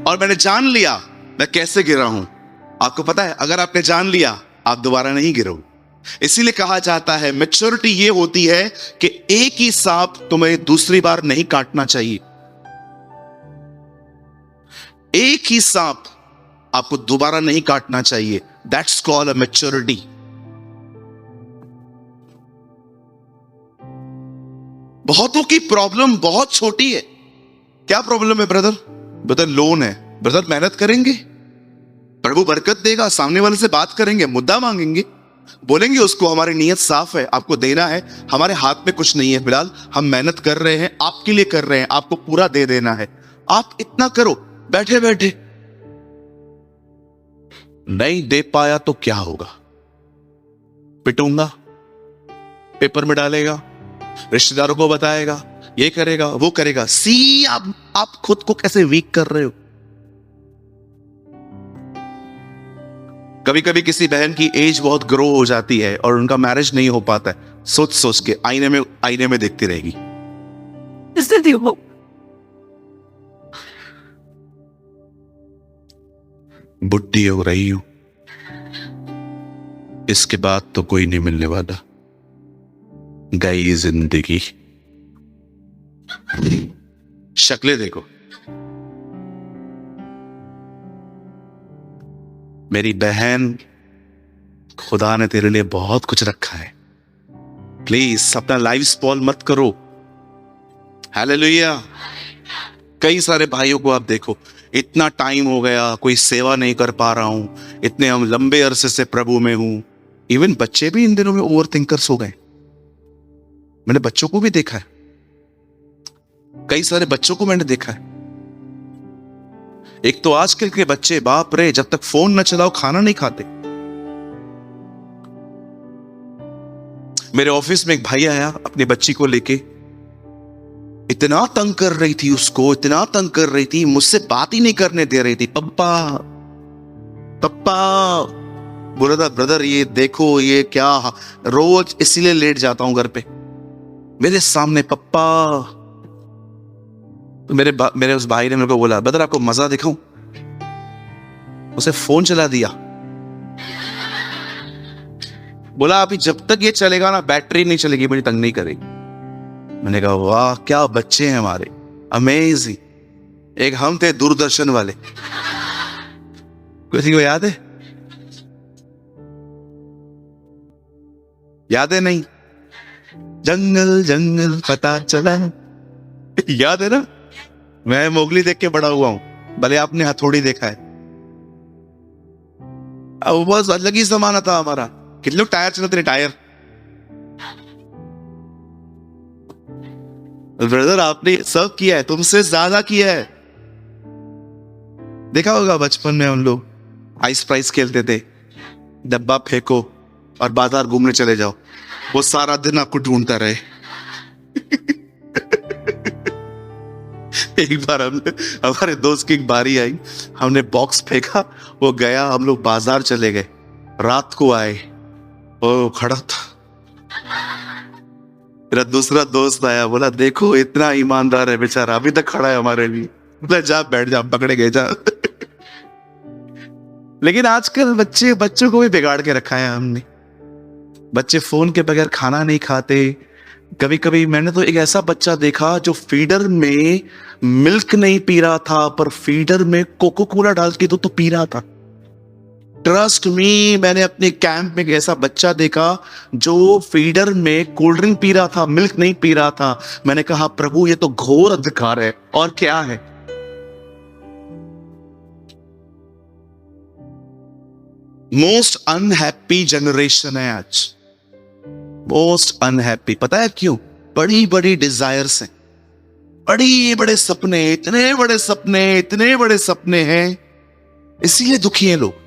और मैंने जान लिया मैं कैसे गिरा हूं। आपको पता है, अगर आपने जान लिया आप दोबारा नहीं गिरोगे। इसीलिए कहा जाता है मैच्योरिटी ये होती है कि एक ही सांप तुम्हें दूसरी बार नहीं काटना चाहिए। एक ही सांप आपको दोबारा नहीं काटना चाहिए। That's called a maturity. बहुतों की प्रॉब्लम बहुत छोटी है। क्या प्रॉब्लम है ब्रदर? ब्रदर लोन है। ब्रदर मेहनत करेंगे, प्रभु बरकत देगा। सामने वाले से बात करेंगे, मुद्दा मांगेंगे, बोलेंगे उसको हमारी नीयत साफ है, आपको देना है, हमारे हाथ में कुछ नहीं है फिलहाल, हम मेहनत कर रहे हैं, आपके लिए कर रहे हैं, आपको पूरा दे देना है। आप इतना करो। बैठे बैठे नहीं दे पाया तो क्या होगा? पिटूंगा, पेपर में डालेगा, रिश्तेदारों को बताएगा, ये करेगा, वो करेगा। सी आप खुद को कैसे वीक कर रहे हो। कभी कभी किसी बहन की एज बहुत ग्रो हो जाती है और उनका मैरिज नहीं हो पाता है, सोच सोच के आईने में देखती रहेगी। बुढ़ी हो रही हूं, इसके बाद तो कोई नहीं मिलने वाला, गई जिंदगी। शक्लें देखो। मेरी बहन, खुदा ने तेरे लिए बहुत कुछ रखा है। प्लीज अपना लाइफ स्पॉइल मत करो। हालेलुया। कई सारे भाइयों को आप देखो, इतना टाइम हो गया, कोई सेवा नहीं कर पा रहा हूं, इतने हम लंबे अरसे से प्रभु में हूं। इवन बच्चे भी इन दिनों में ओवर थिंकर्स हो गए। मैंने बच्चों को भी देखा है, कई सारे बच्चों को मैंने देखा है। एक तो आजकल के बच्चे, बाप रे, जब तक फोन न चलाओ खाना नहीं खाते। मेरे ऑफिस में एक भाई आया अपनी बच्ची को लेके, इतना तंग कर रही थी उसको, इतना तंग कर रही थी, मुझसे बात ही नहीं करने दे रही थी। पप्पा पप्पा बोला था, ब्रदर ये देखो ये क्या, रोज इसीलिए लेट जाता हूं घर पे, मेरे सामने पप्पा। तो मेरे उस भाई ने मेरे को बोला, ब्रदर आपको मजा दिखाऊं? उसे फोन चला दिया, बोला अभी जब तक ये चलेगा ना बैटरी नहीं चलेगी, मुझे तंग नहीं करेगी। मैंने कहा वाह क्या बच्चे हैं हमारे, अमेजिंग। एक हम थे दूरदर्शन वाले, किसी को याद है? याद है? नहीं, जंगल जंगल पता चला याद है ना? मैं मोगली देख के बड़ा हुआ हूं, भले आपने हथौड़ी देखा है। अब वो बस अलग ही जमाना था हमारा। कितने लोग टायर चलाते थे, टायर। ब्रदर आपने सब किया है, तुमसे ज्यादा किया है। देखा होगा बचपन में हम लोग आइस प्राइस खेलते थे, डब्बा फेंको और बाजार घूमने चले जाओ, वो सारा दिन आपको ढूंढता रहे। एक बार हमने, हमारे दोस्त की एक बारी आई, हमने बॉक्स फेंका, वो गया, हम लोग बाजार चले गए, रात को आए, वो खड़ा था। मेरा दूसरा दोस्त आया, बोला देखो इतना ईमानदार है बेचारा, अभी तक खड़ा है हमारे लिए। बोला जा बैठ जा, पकड़े गए जा। लेकिन आजकल बच्चों को भी बिगाड़ के रखा है हमने। बच्चे फोन के बगैर खाना नहीं खाते। कभी कभी मैंने तो एक ऐसा बच्चा देखा जो फीडर में मिल्क नहीं पी रहा था, पर फीडर में कोको कोला डाल के तो पी रहा था। ट्रस्ट मी, मैंने अपने कैंप में एक ऐसा बच्चा देखा जो फीडर में कोल्ड ड्रिंक पी रहा था, मिल्क नहीं पी रहा था। मैंने कहा प्रभु ये तो घोर अंधकार है, और क्या है। मोस्ट अनहैप्पी जनरेशन है आज, मोस्ट अनहैप्पी। पता है क्यों? बड़ी बड़ी डिजायर्स हैं, बड़ी बड़े सपने, इतने बड़े सपने, इतने बड़े सपने हैं, इसीलिए दुखी हैं लोग।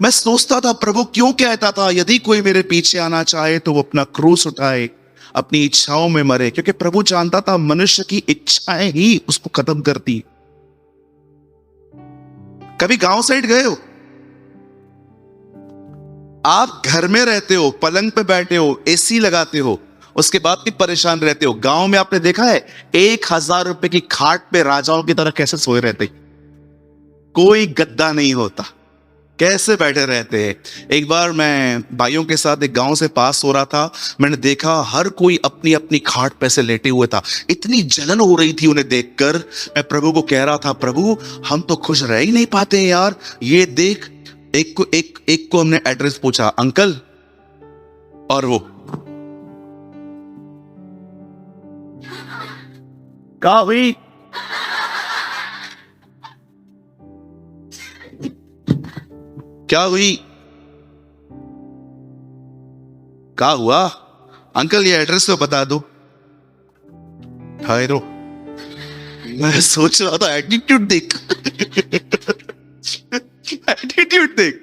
मैं सोचता था प्रभु क्यों कहता था यदि कोई मेरे पीछे आना चाहे तो वो अपना क्रूस उठाए, अपनी इच्छाओं में मरे, क्योंकि प्रभु जानता था मनुष्य की इच्छाएं ही उसको खत्म करती। कभी गांव साइड गए हो? आप घर में रहते हो, पलंग पे बैठे हो, एसी लगाते हो, उसके बाद भी परेशान रहते हो। गांव में आपने देखा है 1000 रुपए की खाट पे राजाओं की तरह कैसे सोए रहते, कोई गद्दा नहीं होता, कैसे बैठे रहते हैं। एक बार मैं भाइयों के साथ एक गांव से पास हो रहा था, मैंने देखा हर कोई अपनी अपनी खाट पे से लेटे हुए था। इतनी जलन हो रही थी उन्हें देखकर। मैं प्रभु को कह रहा था प्रभु हम तो खुश रह ही नहीं पाते हैं यार, ये देख। एक को हमने एड्रेस पूछा, अंकल, और वो क्या हुई? क्या हुई? क्या हुआ? अंकल ये एड्रेस तो बता दो। ठहरो, मैं सोच रहा था एटीट्यूड देख। एटीट्यूड देख,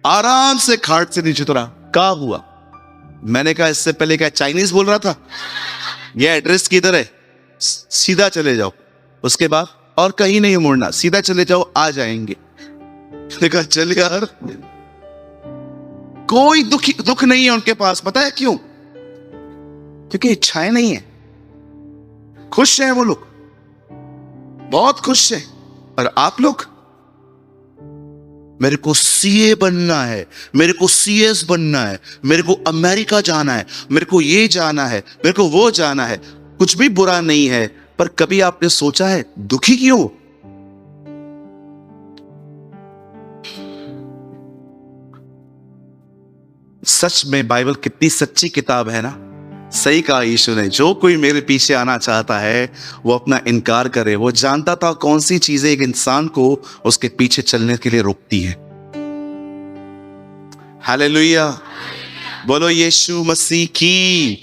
आराम से खाट से नीचे उतरा। क्या हुआ? मैंने कहा इससे पहले क्या चाइनीज बोल रहा था? ये एड्रेस किधर है? सीधा चले जाओ, उसके बाद और कहीं नहीं मुड़ना, सीधा चले जाओ, आ जाएंगे। देखा चल यार, कोई दुख नहीं है उनके पास। पता है क्यों? क्योंकि इच्छाएं नहीं है। खुश हैं वो लोग, बहुत खुश हैं। और आप लोग, मेरे को सीए बनना है, मेरे को सीएस बनना है, मेरे को अमेरिका जाना है, मेरे को ये जाना है, मेरे को वो जाना है। कुछ भी बुरा नहीं है, पर कभी आपने सोचा है दुखी क्यों? सच में बाइबल कितनी सच्ची किताब है ना। सही कहा यीशु ने, जो कोई मेरे पीछे आना चाहता है वो अपना इनकार करे। वो जानता था कौन सी चीजें एक इंसान को उसके पीछे चलने के लिए रोकती है। हालेलुया, बोलो यीशु मसीह की।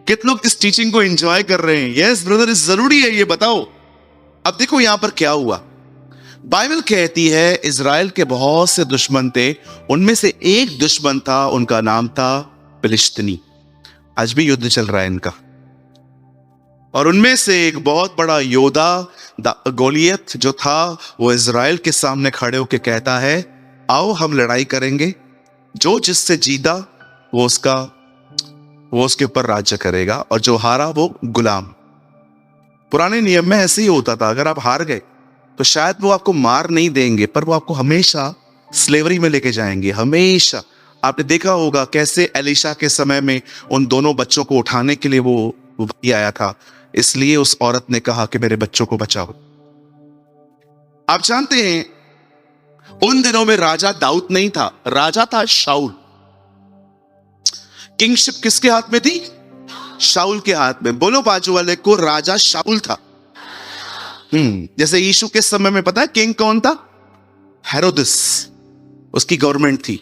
कितने लोग इस टीचिंग को एंजॉय कर रहे हैं? यस ब्रदर, इस जरूरी है, ये बताओ। अब देखो यहां पर क्या हुआ। बाइबल कहती है इजराइल के बहुत से दुश्मन थे, उनमें से एक दुश्मन था, उनका नाम था फिलिस्तीनी। आज भी युद्ध चल रहा है इनका। और उनमें से एक बहुत बड़ा योद्धा गोलियत जो था, वो इजराइल के सामने खड़े होकर कहता है आओ हम लड़ाई करेंगे, जो जिससे जीता वो उसके ऊपर राज्य करेगा, और जो हारा वो गुलाम। पुराने नियम में ऐसे ही होता था, अगर आप हार गए तो शायद वो आपको मार नहीं देंगे, पर वो आपको हमेशा स्लेवरी में लेके जाएंगे, हमेशा। आपने देखा होगा कैसे एलिशा के समय में उन दोनों बच्चों को उठाने के लिए वो भाई आया था, इसलिए उस औरत ने कहा कि मेरे बच्चों को बचाओ। आप जानते हैं उन दिनों में राजा दाऊद नहीं था, राजा था शाऊल। किंगशिप किसके हाथ में थी? शाऊल के हाथ में। बोलो बाजू वाले को, राजा शाऊल था। जैसे यीशु के समय में पता है किंग कौन था? हेरोदिस उसकी गवर्नमेंट थी,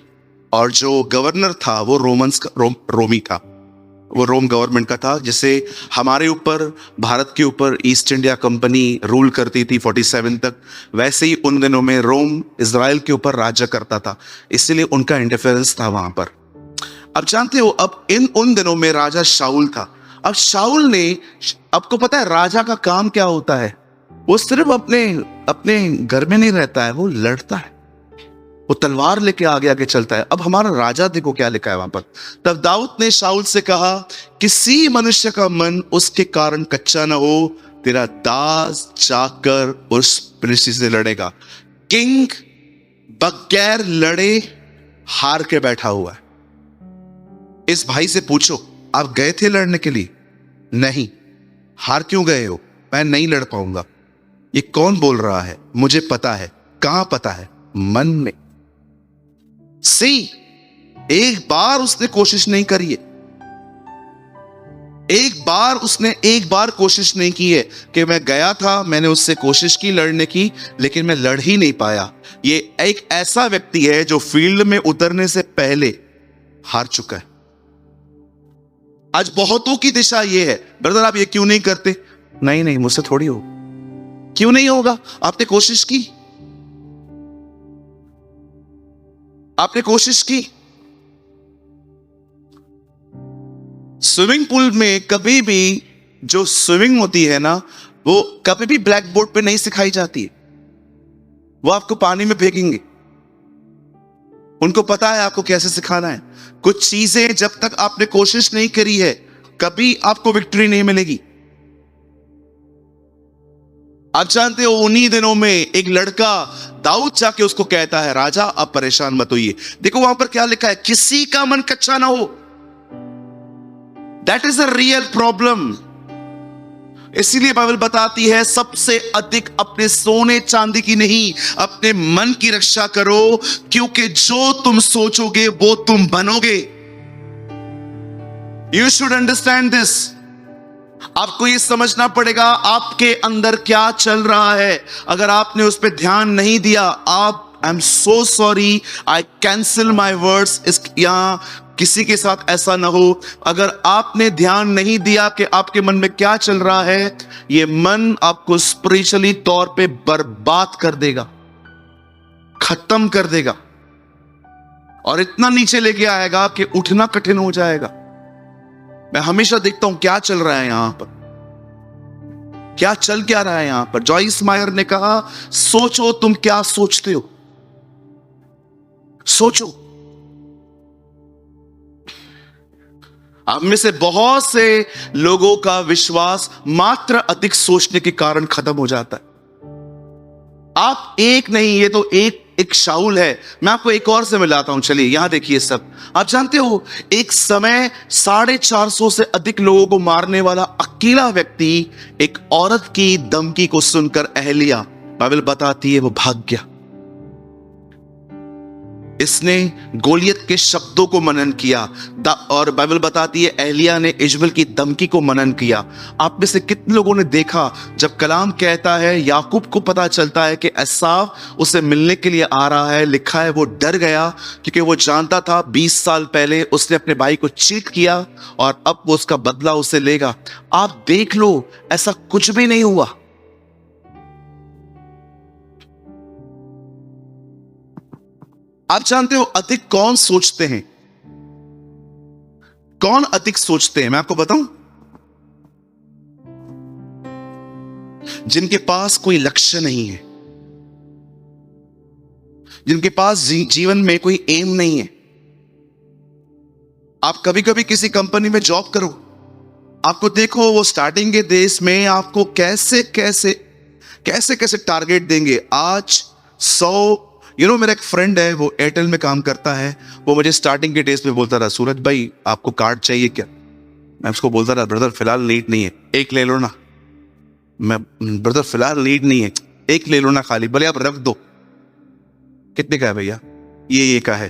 और जो गवर्नर था वो रोमी था, वो रोम गवर्नमेंट का था। जैसे हमारे ऊपर, भारत के ऊपर ईस्ट इंडिया कंपनी रूल करती थी 47 तक, वैसे ही उन दिनों में रोम इजराइल के ऊपर राज्य करता था, इसलिए उनका इंटरफेरेंस था वहां पर। अब जानते हो, अब उन दिनों में राजा शाऊल था। अब शाऊल ने, आपको पता है राजा का काम क्या होता है? वो सिर्फ अपने अपने घर में नहीं रहता है, वो लड़ता है, वो तलवार लेके आगे आगे चलता है। अब हमारा राजा देखो क्या लिखा है वहां पर। तब दाऊद ने शाऊल से कहा, किसी मनुष्य का मन उसके कारण कच्चा ना हो, तेरा दास जाकर उस फिलिस्ती से लड़ेगा। किंग बगैर लड़े हार के बैठा हुआ है। इस भाई से पूछो, आप गए थे लड़ने के लिए? नहीं। हार क्यों गए हो? मैं नहीं लड़ पाऊंगा। ये कौन बोल रहा है? मुझे पता है। कहां पता है? मन में। सी, एक बार उसने कोशिश नहीं करी है, एक बार कोशिश नहीं की है कि मैं गया था, मैंने उससे कोशिश की लड़ने की, लेकिन मैं लड़ ही नहीं पाया। ये एक ऐसा व्यक्ति है जो फील्ड में उतरने से पहले हार चुका है। आज बहुतों की दिशा ये है, ब्रदर आप ये क्यों नहीं करते? नहीं नहीं, मुझसे थोड़ी हो। क्यों नहीं होगा? आपने कोशिश की, आपने कोशिश की। स्विमिंग पूल में कभी भी जो स्विमिंग होती है ना, वो कभी भी ब्लैक बोर्ड पे नहीं सिखाई जाती है। वो आपको पानी में फेंकेंगे, उनको पता है आपको कैसे सिखाना है। कुछ चीजें जब तक आपने कोशिश नहीं करी है, कभी आपको विक्ट्री नहीं मिलेगी। आप जानते हो, उन्हीं दिनों में एक लड़का दाऊद जाके उसको कहता है, राजा आप परेशान मत होइए। देखो वहां पर क्या लिखा है, किसी का मन कच्चा ना हो। That is a real problem. इसीलिए बाइबल बताती है, सबसे अधिक अपने सोने चांदी की नहीं, अपने मन की रक्षा करो, क्योंकि जो तुम सोचोगे वो तुम बनोगे। You should understand this. आपको ये समझना पड़ेगा आपके अंदर क्या चल रहा है। अगर आपने उस पर ध्यान नहीं दिया, I am so sorry, I cancel my words. यहां किसी के साथ ऐसा ना हो। अगर आपने ध्यान नहीं दिया कि आपके मन में क्या चल रहा है, ये मन आपको स्पिरिचुअली तौर पे बर्बाद कर देगा, खत्म कर देगा, और इतना नीचे लेके आएगा कि उठना कठिन हो जाएगा। मैं हमेशा देखता हूं क्या चल रहा है यहां पर, क्या चल क्या रहा है यहां पर। जॉइस मायर ने कहा, सोचो तुम क्या सोचते हो, सोचो। आप में से बहुत से लोगों का विश्वास मात्र अधिक सोचने के कारण खत्म हो जाता है। आप एक नहीं, ये तो एक शाऊल है। मैं आपको एक और से मिलाता हूं, चलिए यहां देखिए सब। आप जानते हो, एक समय 450 से अधिक लोगों को मारने वाला अकेला व्यक्ति, एक औरत की धमकी को सुनकर एहलिया, बाइबल बताती है, वो भाग गया। इसने गोलियत के शब्दों को मनन किया, और बाइबल बताती है एलिया ने इजबेल की धमकी को मनन किया। आप में से कितने लोगों ने देखा, जब कलाम कहता है, याकूब को पता चलता है कि एसाव उसे मिलने के लिए आ रहा है, लिखा है वो डर गया, क्योंकि वो जानता था 20 साल पहले उसने अपने भाई को चीट किया और अब वो उसका बदला उसे लेगा। आप देख लो, ऐसा कुछ भी नहीं हुआ। आप जानते हो अधिक कौन सोचते हैं? कौन अधिक सोचते हैं? मैं आपको बताऊं, जिनके पास कोई लक्ष्य नहीं है, जिनके पास जीवन में कोई एम नहीं है। आप कभी कभी किसी कंपनी में जॉब करो, आपको देखो वो स्टार्टिंग के देश में आपको कैसे कैसे कैसे कैसे टारगेट देंगे। आज 100, मेरा एक फ्रेंड है, वो एयरटेल में काम करता है। वो मुझे स्टार्टिंग के डेज पे बोलता था, सूरज भाई आपको कार्ड चाहिए क्या? मैं उसको बोलता था, ब्रदर फिलहाल नीड नहीं है, एक ले लो ना। ब्रदर फिलहाल नीड नहीं है, एक ले लो ना खाली, भले आप रख दो। कितने का है भैया? ये का है,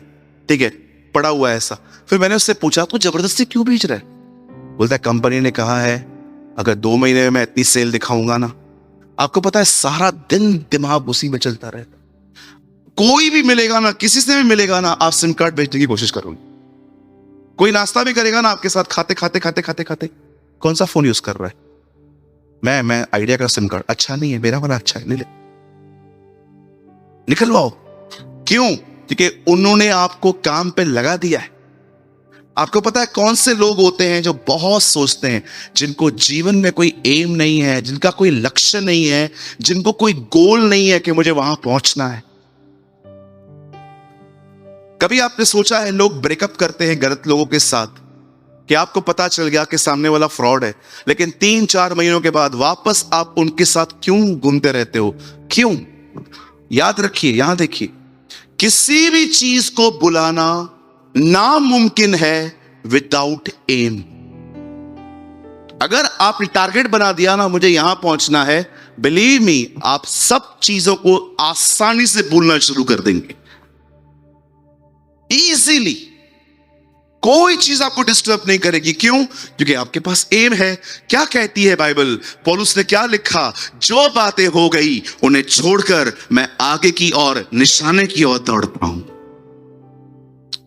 ठीक है, पड़ा हुआ है ऐसा। फिर मैंने उससे पूछा, तो जबरदस्ती क्यों बेच रहा है? बोलता है, कंपनी ने कहा है अगर 2 महीने में मैं इतनी सेल दिखाऊंगा ना। आपको पता है सारा दिन दिमाग उसी में चलता रहता। कोई भी मिलेगा ना, किसी से भी मिलेगा ना, आप सिम कार्ड बेचने की कोशिश करोगे। कोई नाश्ता भी करेगा ना आपके साथ, खाते खाते खाते खाते खाते, कौन सा फोन यूज कर रहा है? मैं आइडिया का सिम कार्ड अच्छा नहीं है, मेरा वाला अच्छा है, ले ले, निकलवाओ। क्यों? क्योंकि उन्होंने आपको काम पे लगा दिया है। आपको पता है कौन से लोग होते हैं जो बहुत सोचते हैं, जिनको जीवन में कोई एम नहीं है, जिनका कोई लक्ष्य नहीं है, जिनको कोई गोल नहीं है कि मुझे वहां पहुंचना है। कभी आपने सोचा है लोग ब्रेकअप करते हैं गलत लोगों के साथ, कि आपको पता चल गया कि सामने वाला फ्रॉड है, लेकिन 3-4 महीनों के बाद वापस आप उनके साथ क्यों घूमते रहते हो? क्यों? याद रखिए, यहां देखिए, किसी भी चीज को बुलाना नामुमकिन है विदाउट एम। अगर आपने टारगेट बना दिया ना, मुझे यहां पहुंचना है, बिलीव मी, आप सब चीजों को आसानी से भूलना शुरू कर देंगे, इजीली। कोई चीज आपको डिस्टर्ब नहीं करेगी। क्यों? क्योंकि आपके पास एम है। क्या कहती है बाइबल? पौलुस ने क्या लिखा? जो बातें हो गई उन्हें छोड़कर मैं आगे की ओर, निशाने की ओर दौड़ता हूं।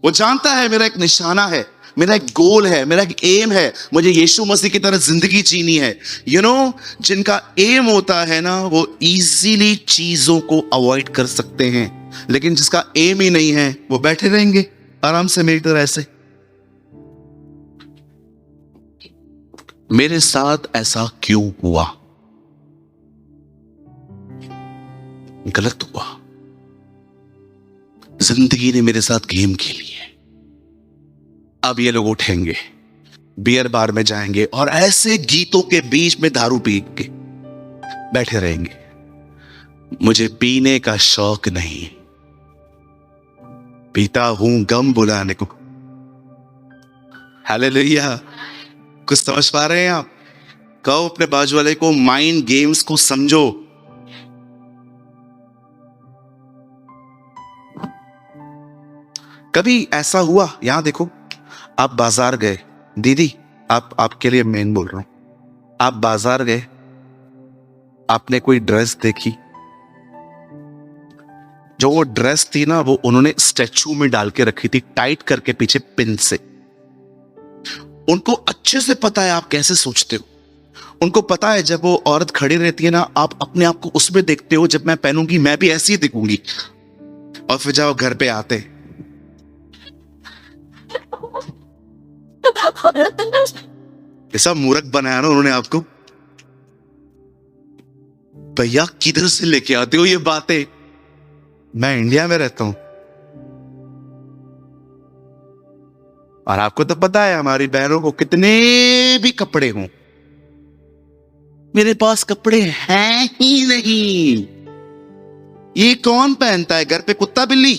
वो जानता है मेरा एक निशाना है, मेरा एक गोल है, मेरा एक एम है, मुझे यीशु मसीह की तरह जिंदगी जीनी है। जिनका एम होता है ना, वो इजीली चीजों को अवॉइड कर सकते हैं, लेकिन जिसका एम ही नहीं है वो बैठे रहेंगे आराम से मेरी तरह ऐसे। मेरे साथ ऐसा क्यों हुआ? गलत हुआ। जिंदगी ने मेरे साथ गेम खेली है। अब ये लोग उठेंगे, बियर बार में जाएंगे और ऐसे गीतों के बीच में दारू पी के बैठे रहेंगे। मुझे पीने का शौक नहीं, पीता हूं गम बुलाने को। हालेलुया। कुछ समझ पा रहे हैं आप? कहो अपने बाजू वाले को, माइंड गेम्स को समझो। कभी ऐसा हुआ, यहां देखो, आप बाजार गए, दीदी आपके लिए मेन बोल रहा हूं, आप बाजार गए, आपने कोई ड्रेस देखी, जो वो ड्रेस थी ना, वो उन्होंने स्टैचू में डाल के रखी थी, टाइट करके पीछे पिन से। उनको अच्छे से पता है आप कैसे सोचते हो। उनको पता है जब वो औरत खड़ी रहती है ना, आप अपने आप को उसमें देखते हो, जब मैं पहनूंगी मैं भी ऐसी ही दिखूंगी। और फिर जब घर पे आते, ऐसा मूर्ख बनाया ना उन्होंने आपको। भैया किधर से लेके आते हो ये बातें? मैं इंडिया में रहता हूं और आपको तो पता है हमारी बहनों को कितने भी कपड़े हों, मेरे पास कपड़े हैं ही नहीं। ये कौन पहनता है घर पे, कुत्ता बिल्ली?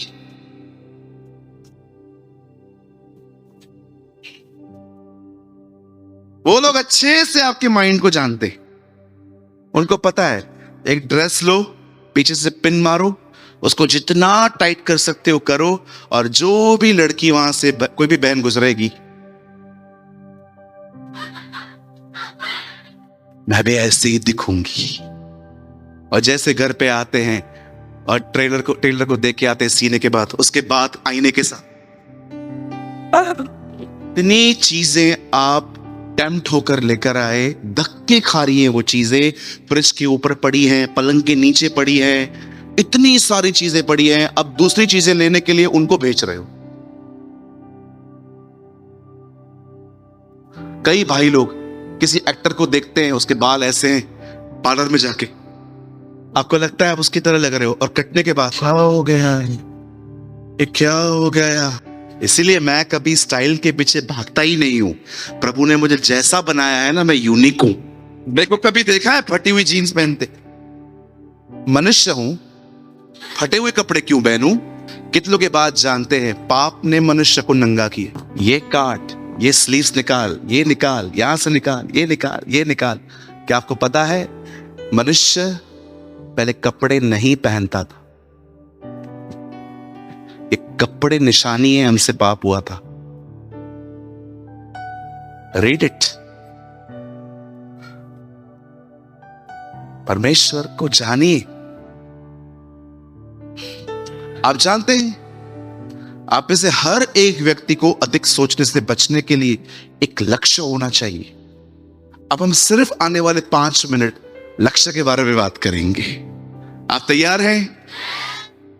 वो लोग अच्छे से आपके माइंड को जानते। उनको पता है, एक ड्रेस लो, पीछे से पिन मारो, उसको जितना टाइट कर सकते हो करो, और जो भी लड़की वहां से कोई भी बहन गुजरेगी, मैं भी ऐसे ही दिखूंगी। और जैसे घर पे आते हैं और टेलर को देख के आते हैं सीने के बाद, उसके बाद आईने के साथ इतनी चीजें आप टेम्प्ट होकर लेकर आए, धक्के खा रही हैं वो चीजें, फ्रिज के ऊपर पड़ी हैं, पलंग के नीचे पड़ी हैं, इतनी सारी चीजें पड़ी हैं। अब दूसरी चीजें लेने के लिए उनको बेच रहे हो। कई भाई लोग किसी एक्टर को देखते हैं, उसके बाल ऐसे हैं, पार्लर में जाके आपको लगता है आप उसकी तरह लग रहे हो, और कटने के बाद क्या हो गया, ये क्या हो गया? इसीलिए मैं कभी स्टाइल के पीछे भागता ही नहीं हूं। प्रभु ने मुझे जैसा बनाया है ना, मैं यूनिक हूं। मेरे को कभी देखा है फटी हुई जीन्स पहनते? मनुष्य हूं, फटे हुए कपड़े क्यों पहनूं? कितनों के बाद जानते हैं पाप ने मनुष्य को नंगा किया। ये काट, ये स्लीव्स निकाल, ये निकाल, यहां से निकाल, ये निकाल, ये निकाल। क्या आपको पता है मनुष्य पहले कपड़े नहीं पहनता था? एक कपड़े निशानी है, हमसे पाप हुआ था। Read it. परमेश्वर को जानिए। आप जानते हैं, आप में से हर एक व्यक्ति को अधिक सोचने से बचने के लिए एक लक्ष्य होना चाहिए। अब हम सिर्फ आने वाले 5 मिनट लक्ष्य के बारे में बात करेंगे। आप तैयार हैं?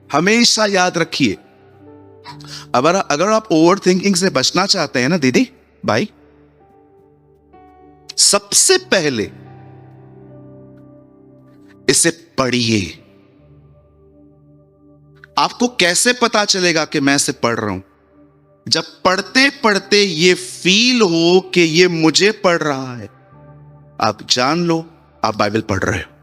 हमेशा याद रखिए, अगर आप ओवर थिंकिंग से बचना चाहते हैं ना दीदी भाई, सबसे पहले इसे पढ़िए। आपको कैसे पता चलेगा कि मैं इसे पढ़ रहा हूं? जब पढ़ते पढ़ते ये फील हो कि ये मुझे पढ़ रहा है, आप जान लो आप बाइबल पढ़ रहे हो।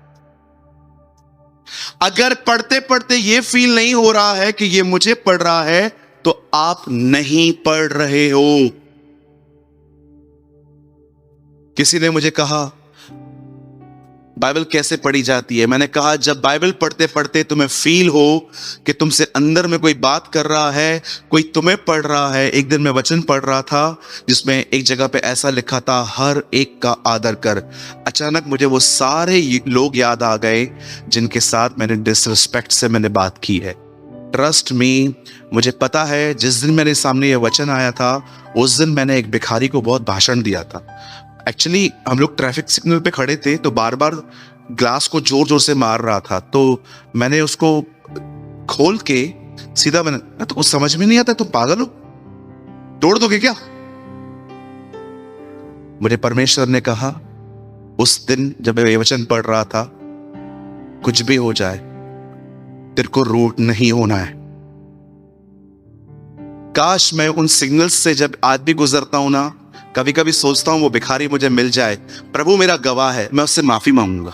अगर पढ़ते पढ़ते ये फील नहीं हो रहा है कि ये मुझे पढ़ रहा है, तो आप नहीं पढ़ रहे हो। किसी ने मुझे कहा बाइबल कैसे पढ़ी जाती है? मैंने कहा जब बाइबल पढ़ते पढ़ते तुम्हें फील हो कि तुमसे अंदर में कोई बात कर रहा है, कोई तुम्हें पढ़ रहा है। एक दिन मैं वचन पढ़ रहा था जिसमें एक जगह पे ऐसा लिखा था, हर एक का आदर कर। अचानक मुझे वो सारे लोग याद आ गए जिनके साथ मैंने डिसरिस्पेक्ट से मैंने बात की है। ट्रस्ट मी, मुझे पता है जिस दिन मेरे सामने ये वचन आया था, उस दिन मैंने एक भिखारी को बहुत भाषण दिया था। एक्चुअली हम लोग ट्रैफिक सिग्नल पे खड़े थे, तो बार बार ग्लास को जोर जोर से मार रहा था, तो मैंने उसको खोल के सीधा मैंने, तो कुछ समझ में नहीं आता, तुम पागल हो, तोड़ दोगे क्या? मुझे परमेश्वर ने कहा उस दिन जब मैं ये वचन पढ़ रहा था, कुछ भी हो जाए तेरे को रूट नहीं होना है। काश मैं उन सिग्नल्स से जब आज भी गुजरता हूं ना, कभी कभी सोचता हूं वो भिखारी मुझे मिल जाए, प्रभु मेरा गवाह है, मैं उससे माफी मांगूंगा।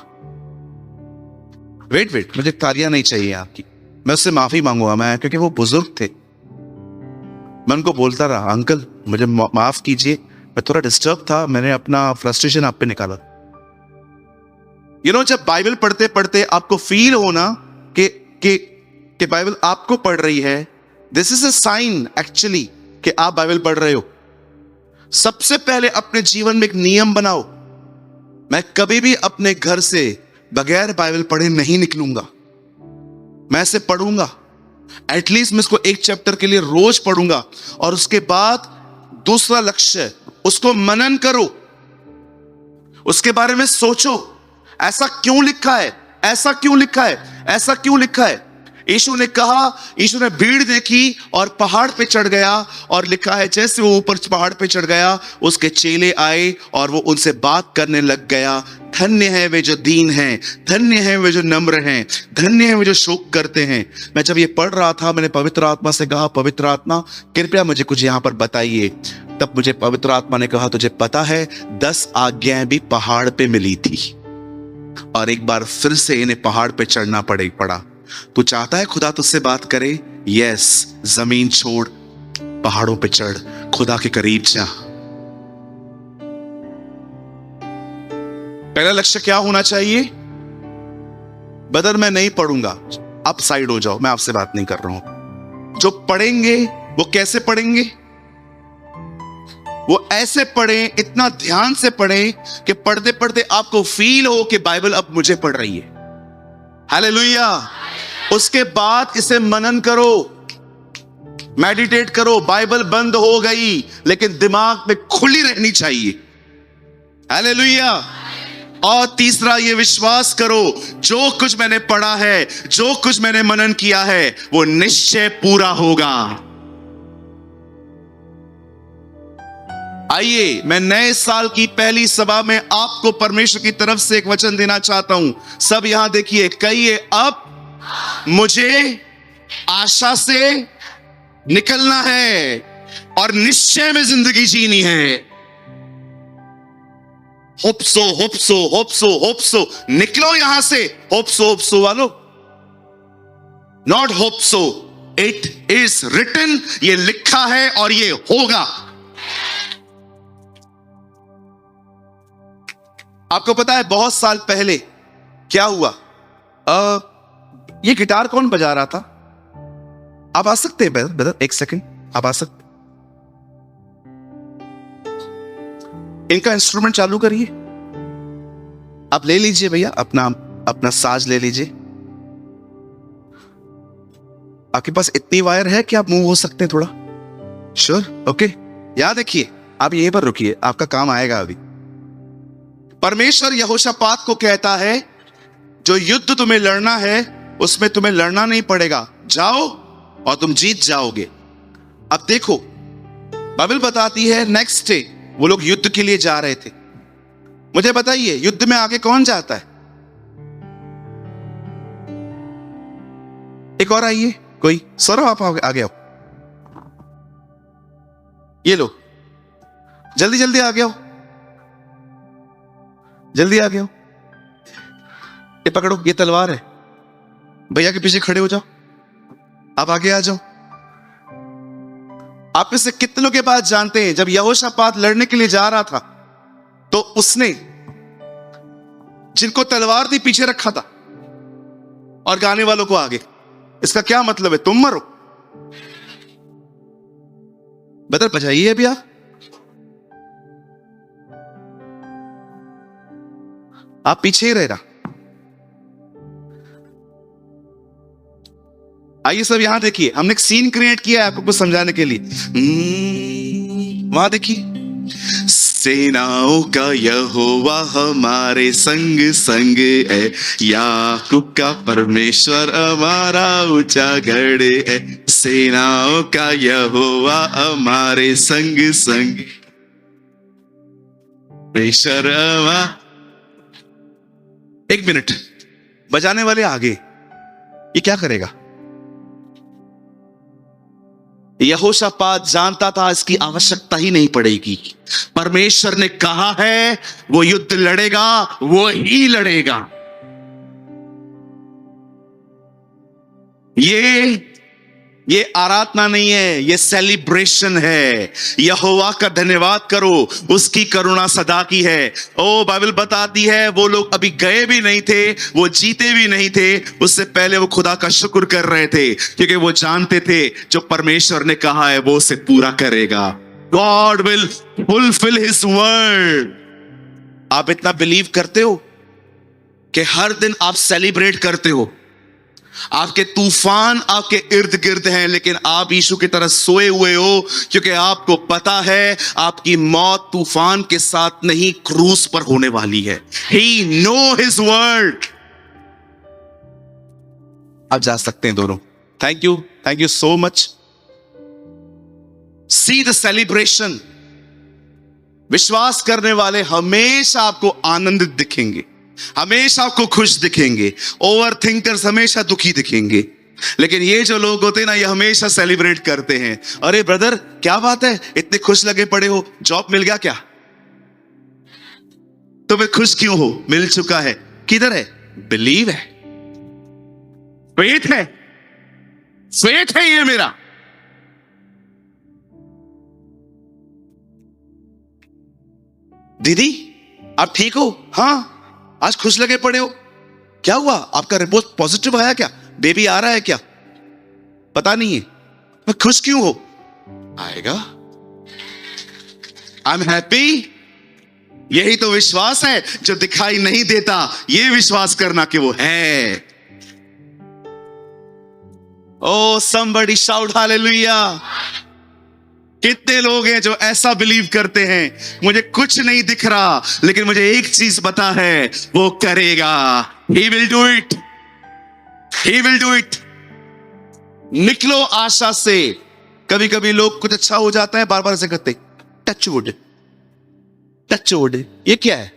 वेट, मुझे तालियां नहीं चाहिए आपकी, मैं उससे माफी मांगूंगा मैं, क्योंकि वो बुजुर्ग थे। मैं उनको बोलता रहा, अंकल मुझे माफ कीजिए, मैं थोड़ा डिस्टर्ब था, मैंने अपना फ्रस्ट्रेशन आप पे निकाला। जब बाइबल पढ़ते पढ़ते आपको फील होना कि बाइबल आपको पढ़ रही है, this is a sign actually कि आप बाइबल पढ़ रहे हो। सबसे पहले अपने जीवन में एक नियम बनाओ, मैं कभी भी अपने घर से बगैर बाइबल पढ़े नहीं निकलूंगा। मैं इसे पढ़ूंगा, एटलीस्ट मैं इसको एक चैप्टर के लिए रोज पढ़ूंगा। और उसके बाद दूसरा लक्ष्य, उसको मनन करो, उसके बारे में सोचो, ऐसा क्यों लिखा है, ऐसा क्यों लिखा है, ऐसा क्यों लिखा है। यीशु ने कहा, यीशु ने भीड़ देखी और पहाड़ पे चढ़ गया, और लिखा है जैसे वो ऊपर पहाड़ पे चढ़ गया, उसके चेले आए और वो उनसे बात करने लग गया। धन्य है वे जो दीन हैं, धन्य है वे जो नम्र हैं, धन्य है वे जो शोक करते हैं। मैं जब ये पढ़ रहा था, मैंने पवित्र आत्मा से कहा, पवित्र आत्मा कृपया मुझे कुछ यहाँ पर बताइए। तब मुझे पवित्र आत्मा ने कहा, तुझे पता है 10 आज्ञाएं भी पहाड़ पे मिली थी, और एक बार फिर से इन्हें पहाड़ पे चढ़ना पड़ा। तू चाहता है खुदा तुझसे बात करे? यस, जमीन छोड़, पहाड़ों पे चढ़, खुदा के करीब जा। पहला लक्ष्य क्या होना चाहिए? बदर मैं नहीं पढ़ूंगा, आप साइड हो जाओ, मैं आपसे बात नहीं कर रहा हूं। जो पढ़ेंगे वो कैसे पढ़ेंगे? वो ऐसे पढ़ें, इतना ध्यान से पढ़ें कि पढ़ते पढ़ते आपको फील हो कि बाइबल अब मुझे पढ़ रही है। हालेलुया। उसके बाद इसे मनन करो, मेडिटेट करो। बाइबल बंद हो गई लेकिन दिमाग में खुली रहनी चाहिए। हालेलुया। और तीसरा ये विश्वास करो, जो कुछ मैंने पढ़ा है, जो कुछ मैंने मनन किया है, वो निश्चय पूरा होगा। आइए, मैं नए साल की पहली सभा में आपको परमेश्वर की तरफ से एक वचन देना चाहता हूं। सब यहां देखिए, कहिए, अब मुझे आशा से निकलना है और निश्चय में जिंदगी जीनी है। होप्सो होप्सो होप्सो होप्सो, निकलो यहां से। होप्सो वालों, not hope so, it is written, ये लिखा है और ये होगा। आपको पता है बहुत साल पहले क्या हुआ? ये गिटार कौन बजा रहा था? आप आ सकते हैं ब्रदर, एक सेकंड, आप आ सकते? इनका इंस्ट्रूमेंट चालू करिए। आप ले लीजिए भैया, अपना साज ले लीजिए। आपके पास इतनी वायर है कि आप मूव हो सकते हैं थोड़ा? श्योर? ओके, याद रखिए, आप यहीं पर रुकिए, आपका काम आएगा अभी। परमेश्वर यहोशापात को कहता है, जो युद्ध तुम्हें लड़ना है उसमें तुम्हें लड़ना नहीं पड़ेगा, जाओ और तुम जीत जाओगे। अब देखो, बाइबल बताती है नेक्स्ट डे वो लोग युद्ध के लिए जा रहे थे। मुझे बताइए, युद्ध में आगे कौन जाता है? एक और आइए, कोई सौरभ आप आगे आओ। ये लो, जल्दी जल्दी आगे आओ, जल्दी आगे आओ। ये पकड़ो, ये तलवार है, भैया के पीछे खड़े हो जाओ, आप आगे आ जाओ। आप में से कितनों के पास जानते हैं, जब यहोशापात लड़ने के लिए जा रहा था तो उसने जिनको तलवार थी पीछे रखा था और गाने वालों को आगे। इसका क्या मतलब है? तुम मरो। बदल बजाइए अभी आप पीछे ही रहना। आइए सब यहां देखिए, हमने एक सीन क्रिएट किया है आपको कुछ समझाने के लिए। वहां देखिए, सेनाओं का यहोवा हमारे संग संग है, याकूब का परमेश्वर हमारा ऊंचा गढ़ है। सेनाओं का यहोवा हमारे संग संग, परमेश्वर। एक मिनट, बजाने वाले आगे, ये क्या करेगा? यहोशापात जानता था इसकी आवश्यकता ही नहीं पड़ेगी। परमेश्वर ने कहा है वो युद्ध लड़ेगा, वो ही लड़ेगा। ये आराधना नहीं है, ये सेलिब्रेशन है। यहोवा का धन्यवाद करो, उसकी करुणा सदा की है। ओ बाइबल बताती है वो लोग अभी गए भी नहीं थे, वो जीते भी नहीं थे, उससे पहले वो खुदा का शुक्र कर रहे थे, क्योंकि वो जानते थे जो परमेश्वर ने कहा है वो उसे पूरा करेगा। God will fulfil his word. आप इतना बिलीव करते हो कि हर दिन आप सेलिब्रेट करते हो? आपके तूफान आपके इर्द गिर्द हैं, लेकिन आप यीशु की तरह सोए हुए हो, क्योंकि आपको पता है आपकी मौत तूफान के साथ नहीं, क्रूस पर होने वाली है। He know his word। आप जा सकते हैं दोनों। Thank you so much. See the celebration. विश्वास करने वाले हमेशा आपको आनंदित दिखेंगे, हमेशा आपको खुश दिखेंगे। ओवर थिंकर्स हमेशा दुखी दिखेंगे। लेकिन ये जो लोग होते हैं ना, ये हमेशा सेलिब्रेट करते हैं। अरे ब्रदर, क्या बात है, इतने खुश लगे पड़े हो, जॉब मिल गया क्या? तुम्हें खुश क्यों हो? मिल चुका है। किधर है? बिलीव है, फेथ है, फेथ है ये मेरा। दीदी आप ठीक हो? हाँ, आज खुश लगे पड़े हो, क्या हुआ? आपका रिपोर्ट पॉजिटिव आया क्या? बेबी आ रहा है क्या? पता नहीं है, मैं खुश क्यों हो? आएगा। I am happy. यही तो विश्वास है जो दिखाई नहीं देता, ये विश्वास करना कि वो है। ओ समबडी शाउट हालेलुया। कितने लोग हैं जो ऐसा बिलीव करते हैं, मुझे कुछ नहीं दिख रहा लेकिन मुझे एक चीज पता है, वो करेगा। He will do it। He will do it। निकलो आशा से। कभी कभी लोग कुछ अच्छा हो जाता है, बार बार ऐसे करते, टच वुड टच वुड। ये क्या है?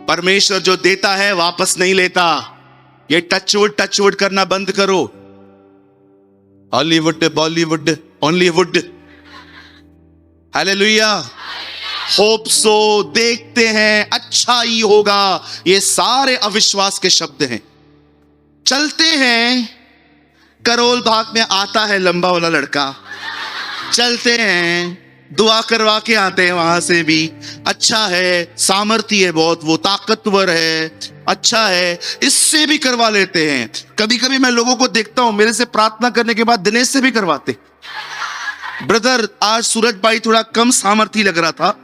परमेश्वर जो देता है वापस नहीं लेता। ये टच वुड करना बंद करो। Hollywood Bollywood only would. Hallelujah. Hope so, देखते हैं अच्छा ही होगा, ये सारे अविश्वास के शब्द हैं। चलते हैं, करोल बाग में आता है लंबा वाला लड़का, चलते हैं, दुआ करवा के आते हैं वहां से भी। अच्छा है, सामर्थ्य है बहुत, वो ताकतवर है, अच्छा है, इससे भी करवा लेते हैं। कभी कभी मैं लोगों को देखता हूं, मेरे से प्रार्थना करने के बाद दिनेश से भी करवाते। ब्रदर आज सूरज भाई थोड़ा कम सामर्थ्य लग रहा था,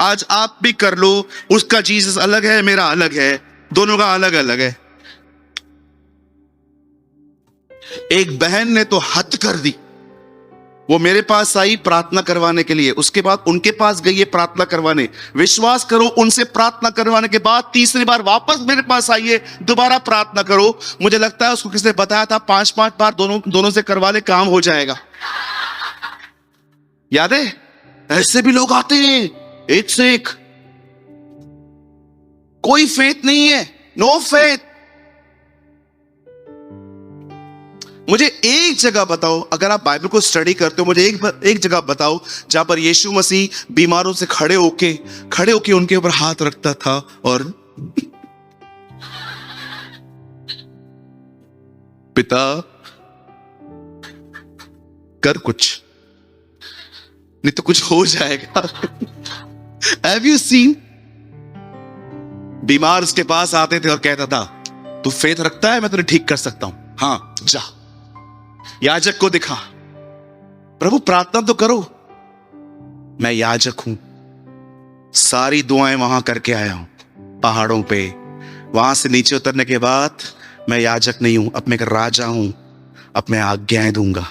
आज आप भी कर लो। उसका जीसस अलग है, मेरा अलग है, दोनों का अलग अलग है। एक बहन ने तो हद कर दी। वो मेरे पास आई प्रार्थना करवाने के लिए, उसके बाद उनके पास गई है प्रार्थना करवाने। विश्वास करो, उनसे प्रार्थना करवाने के बाद तीसरी बार वापस मेरे पास आई है, दोबारा प्रार्थना करो। मुझे लगता है उसको किसने बताया था, 5-5 बार दोनों से करवा ले, काम हो जाएगा। याद है? ऐसे भी लोग आते हैं, एक से एक। कोई फेथ नहीं है, नो फेथ। मुझे एक जगह बताओ, अगर आप बाइबल को स्टडी करते हो, मुझे एक जगह बताओ जहां पर यीशु मसीह बीमारों से खड़े होके उनके ऊपर हाथ रखता था और पिता कर कुछ, नहीं तो कुछ हो जाएगा। Have you seen? बीमार उसके पास आते थे और कहता था, तू फेथ रखता है, मैं तुझे ठीक कर सकता हूं। हाँ जा, याजक को दिखा, प्रभु प्रार्थना तो करो। मैं याजक हूं, सारी दुआएं वहां करके आया हूं पहाड़ों पे। वहां से नीचे उतरने के बाद मैं याजक नहीं हूं, अब मैं एक राजा हूं, अब मैं आज्ञाएं दूंगा।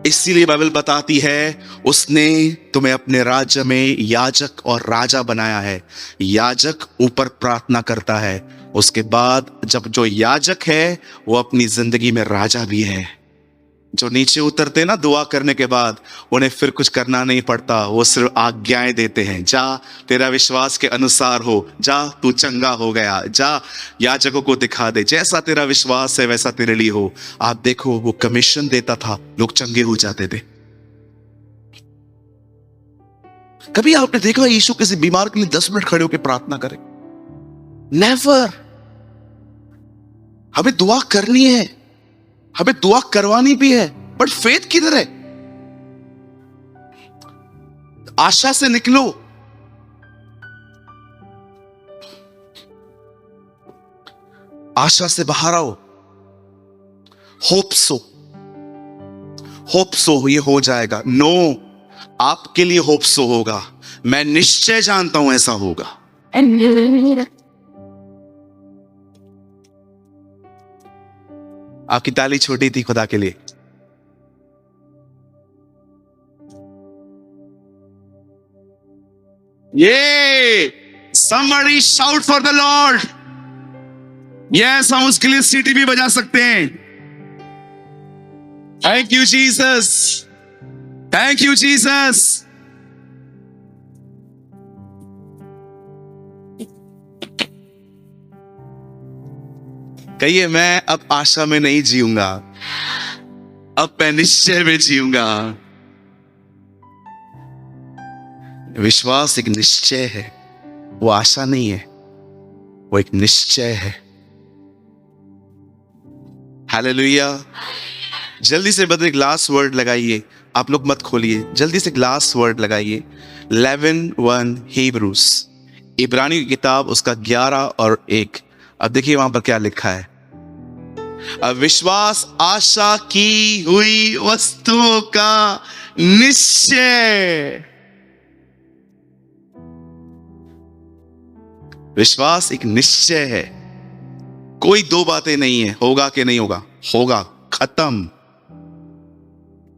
इसीलिए बाइबल बताती है, उसने तुम्हें अपने राज्य में याजक और राजा बनाया है। याजक ऊपर प्रार्थना करता है, उसके बाद जब जो याजक है वो अपनी जिंदगी में राजा भी है। जो नीचे उतरते ना दुआ करने के बाद, उन्हें फिर कुछ करना नहीं पड़ता, वो सिर्फ आज्ञाएं देते हैं। जा, तेरा विश्वास के अनुसार हो, जा, तू चंगा हो गया, जा, याजकों को दिखा दे, जैसा तेरा विश्वास है वैसा तेरे लिए हो। आप देखो, वो कमीशन देता था, लोग चंगे हो जाते थे। कभी आपने देखा यीशु किसी बीमार के लिए 10 मिनट खड़े होकर प्रार्थना करे? नेवर। हमें दुआ करनी है, हमें दुआ करवानी भी है, बट फेथ किधर है? आशा से निकलो। आशा से बाहर आओ। होप सो ये हो जाएगा। नो, आपके लिए होप सो होगा। मैं निश्चय जानता हूं ऐसा होगा। आपकी ताली छोटी थी खुदा के लिए। ये somebody shout for the Lord। Yes, हम उसके लिए सीटी भी बजा सकते हैं। Thank you Jesus, thank you Jesus. कहिए, मैं अब आशा में नहीं जीऊंगा, अब मैं निश्चय में जीऊंगा। विश्वास एक निश्चय है, वो आशा नहीं है, वो एक निश्चय है। हालेलुया। जल्दी से बदले ग्लास वर्ड लगाइए, आप लोग मत खोलिए, जल्दी से ग्लास वर्ड लगाइए। 11:1 हिब्रूस, इब्रानी की किताब, उसका 11 और 1। अब देखिए वहां पर क्या लिखा है। विश्वास आशा की हुई वस्तुओं का निश्चय। विश्वास एक निश्चय है, कोई दो बातें नहीं है, होगा कि नहीं होगा, होगा, खत्म।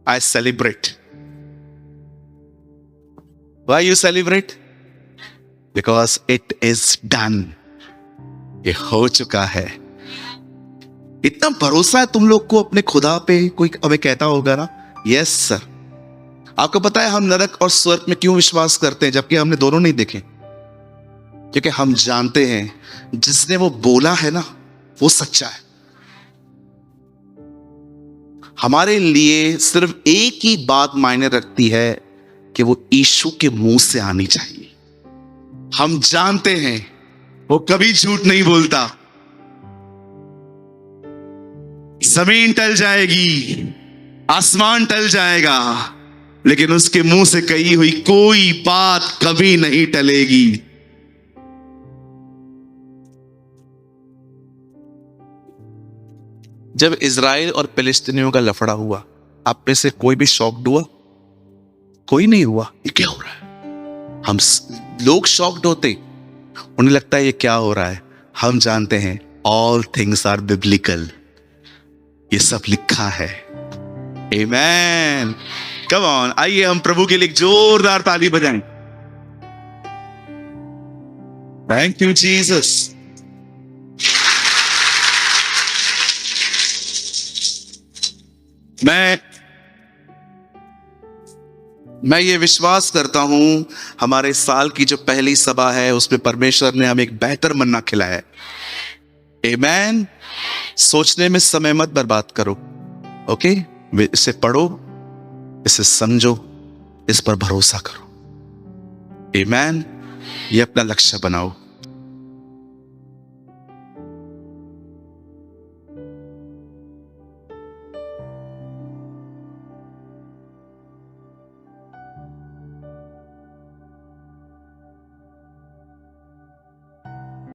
I celebrate. Why you celebrate? Because it is done. ये हो चुका है। इतना भरोसा है तुम लोग को अपने खुदा पे। कोई हमें कहता होगा ना, यस सर। आपको पता है हम नरक और स्वर्ग में क्यों विश्वास करते हैं जबकि हमने दोनों नहीं देखे? क्योंकि हम जानते हैं जिसने वो बोला है ना, वो सच्चा है। हमारे लिए सिर्फ एक ही बात मायने रखती है कि वो यीशु के मुंह से आनी चाहिए। हम जानते हैं वो कभी झूठ नहीं बोलता। जमीन टल जाएगी, आसमान टल जाएगा, लेकिन उसके मुंह से कही हुई कोई बात कभी नहीं टलेगी। जब इजराइल और फिलिस्तीनियों का लफड़ा हुआ, आप में से कोई भी शॉक्ड हुआ? कोई नहीं हुआ। ये क्या हो रहा है? हम लोग शॉक्ड होते, उन्हें लगता है ये क्या हो रहा है। हम जानते हैं ऑल थिंग्स आर बिब्लिकल। ये सब लिखा है। आमेन। कम ऑन, आइए हम प्रभु के लिए एक जोरदार ताली बजाएं। Thank you Jesus. मैं ये विश्वास करता हूं हमारे साल की जो पहली सभा है उसमें परमेश्वर ने हमें एक बेहतर मन्ना खिलाया है। आमेन। सोचने में समय मत बर्बाद करो। ओके, इसे पढ़ो, इसे समझो, इस पर भरोसा करो। आमेन। ये अपना लक्ष्य बनाओ।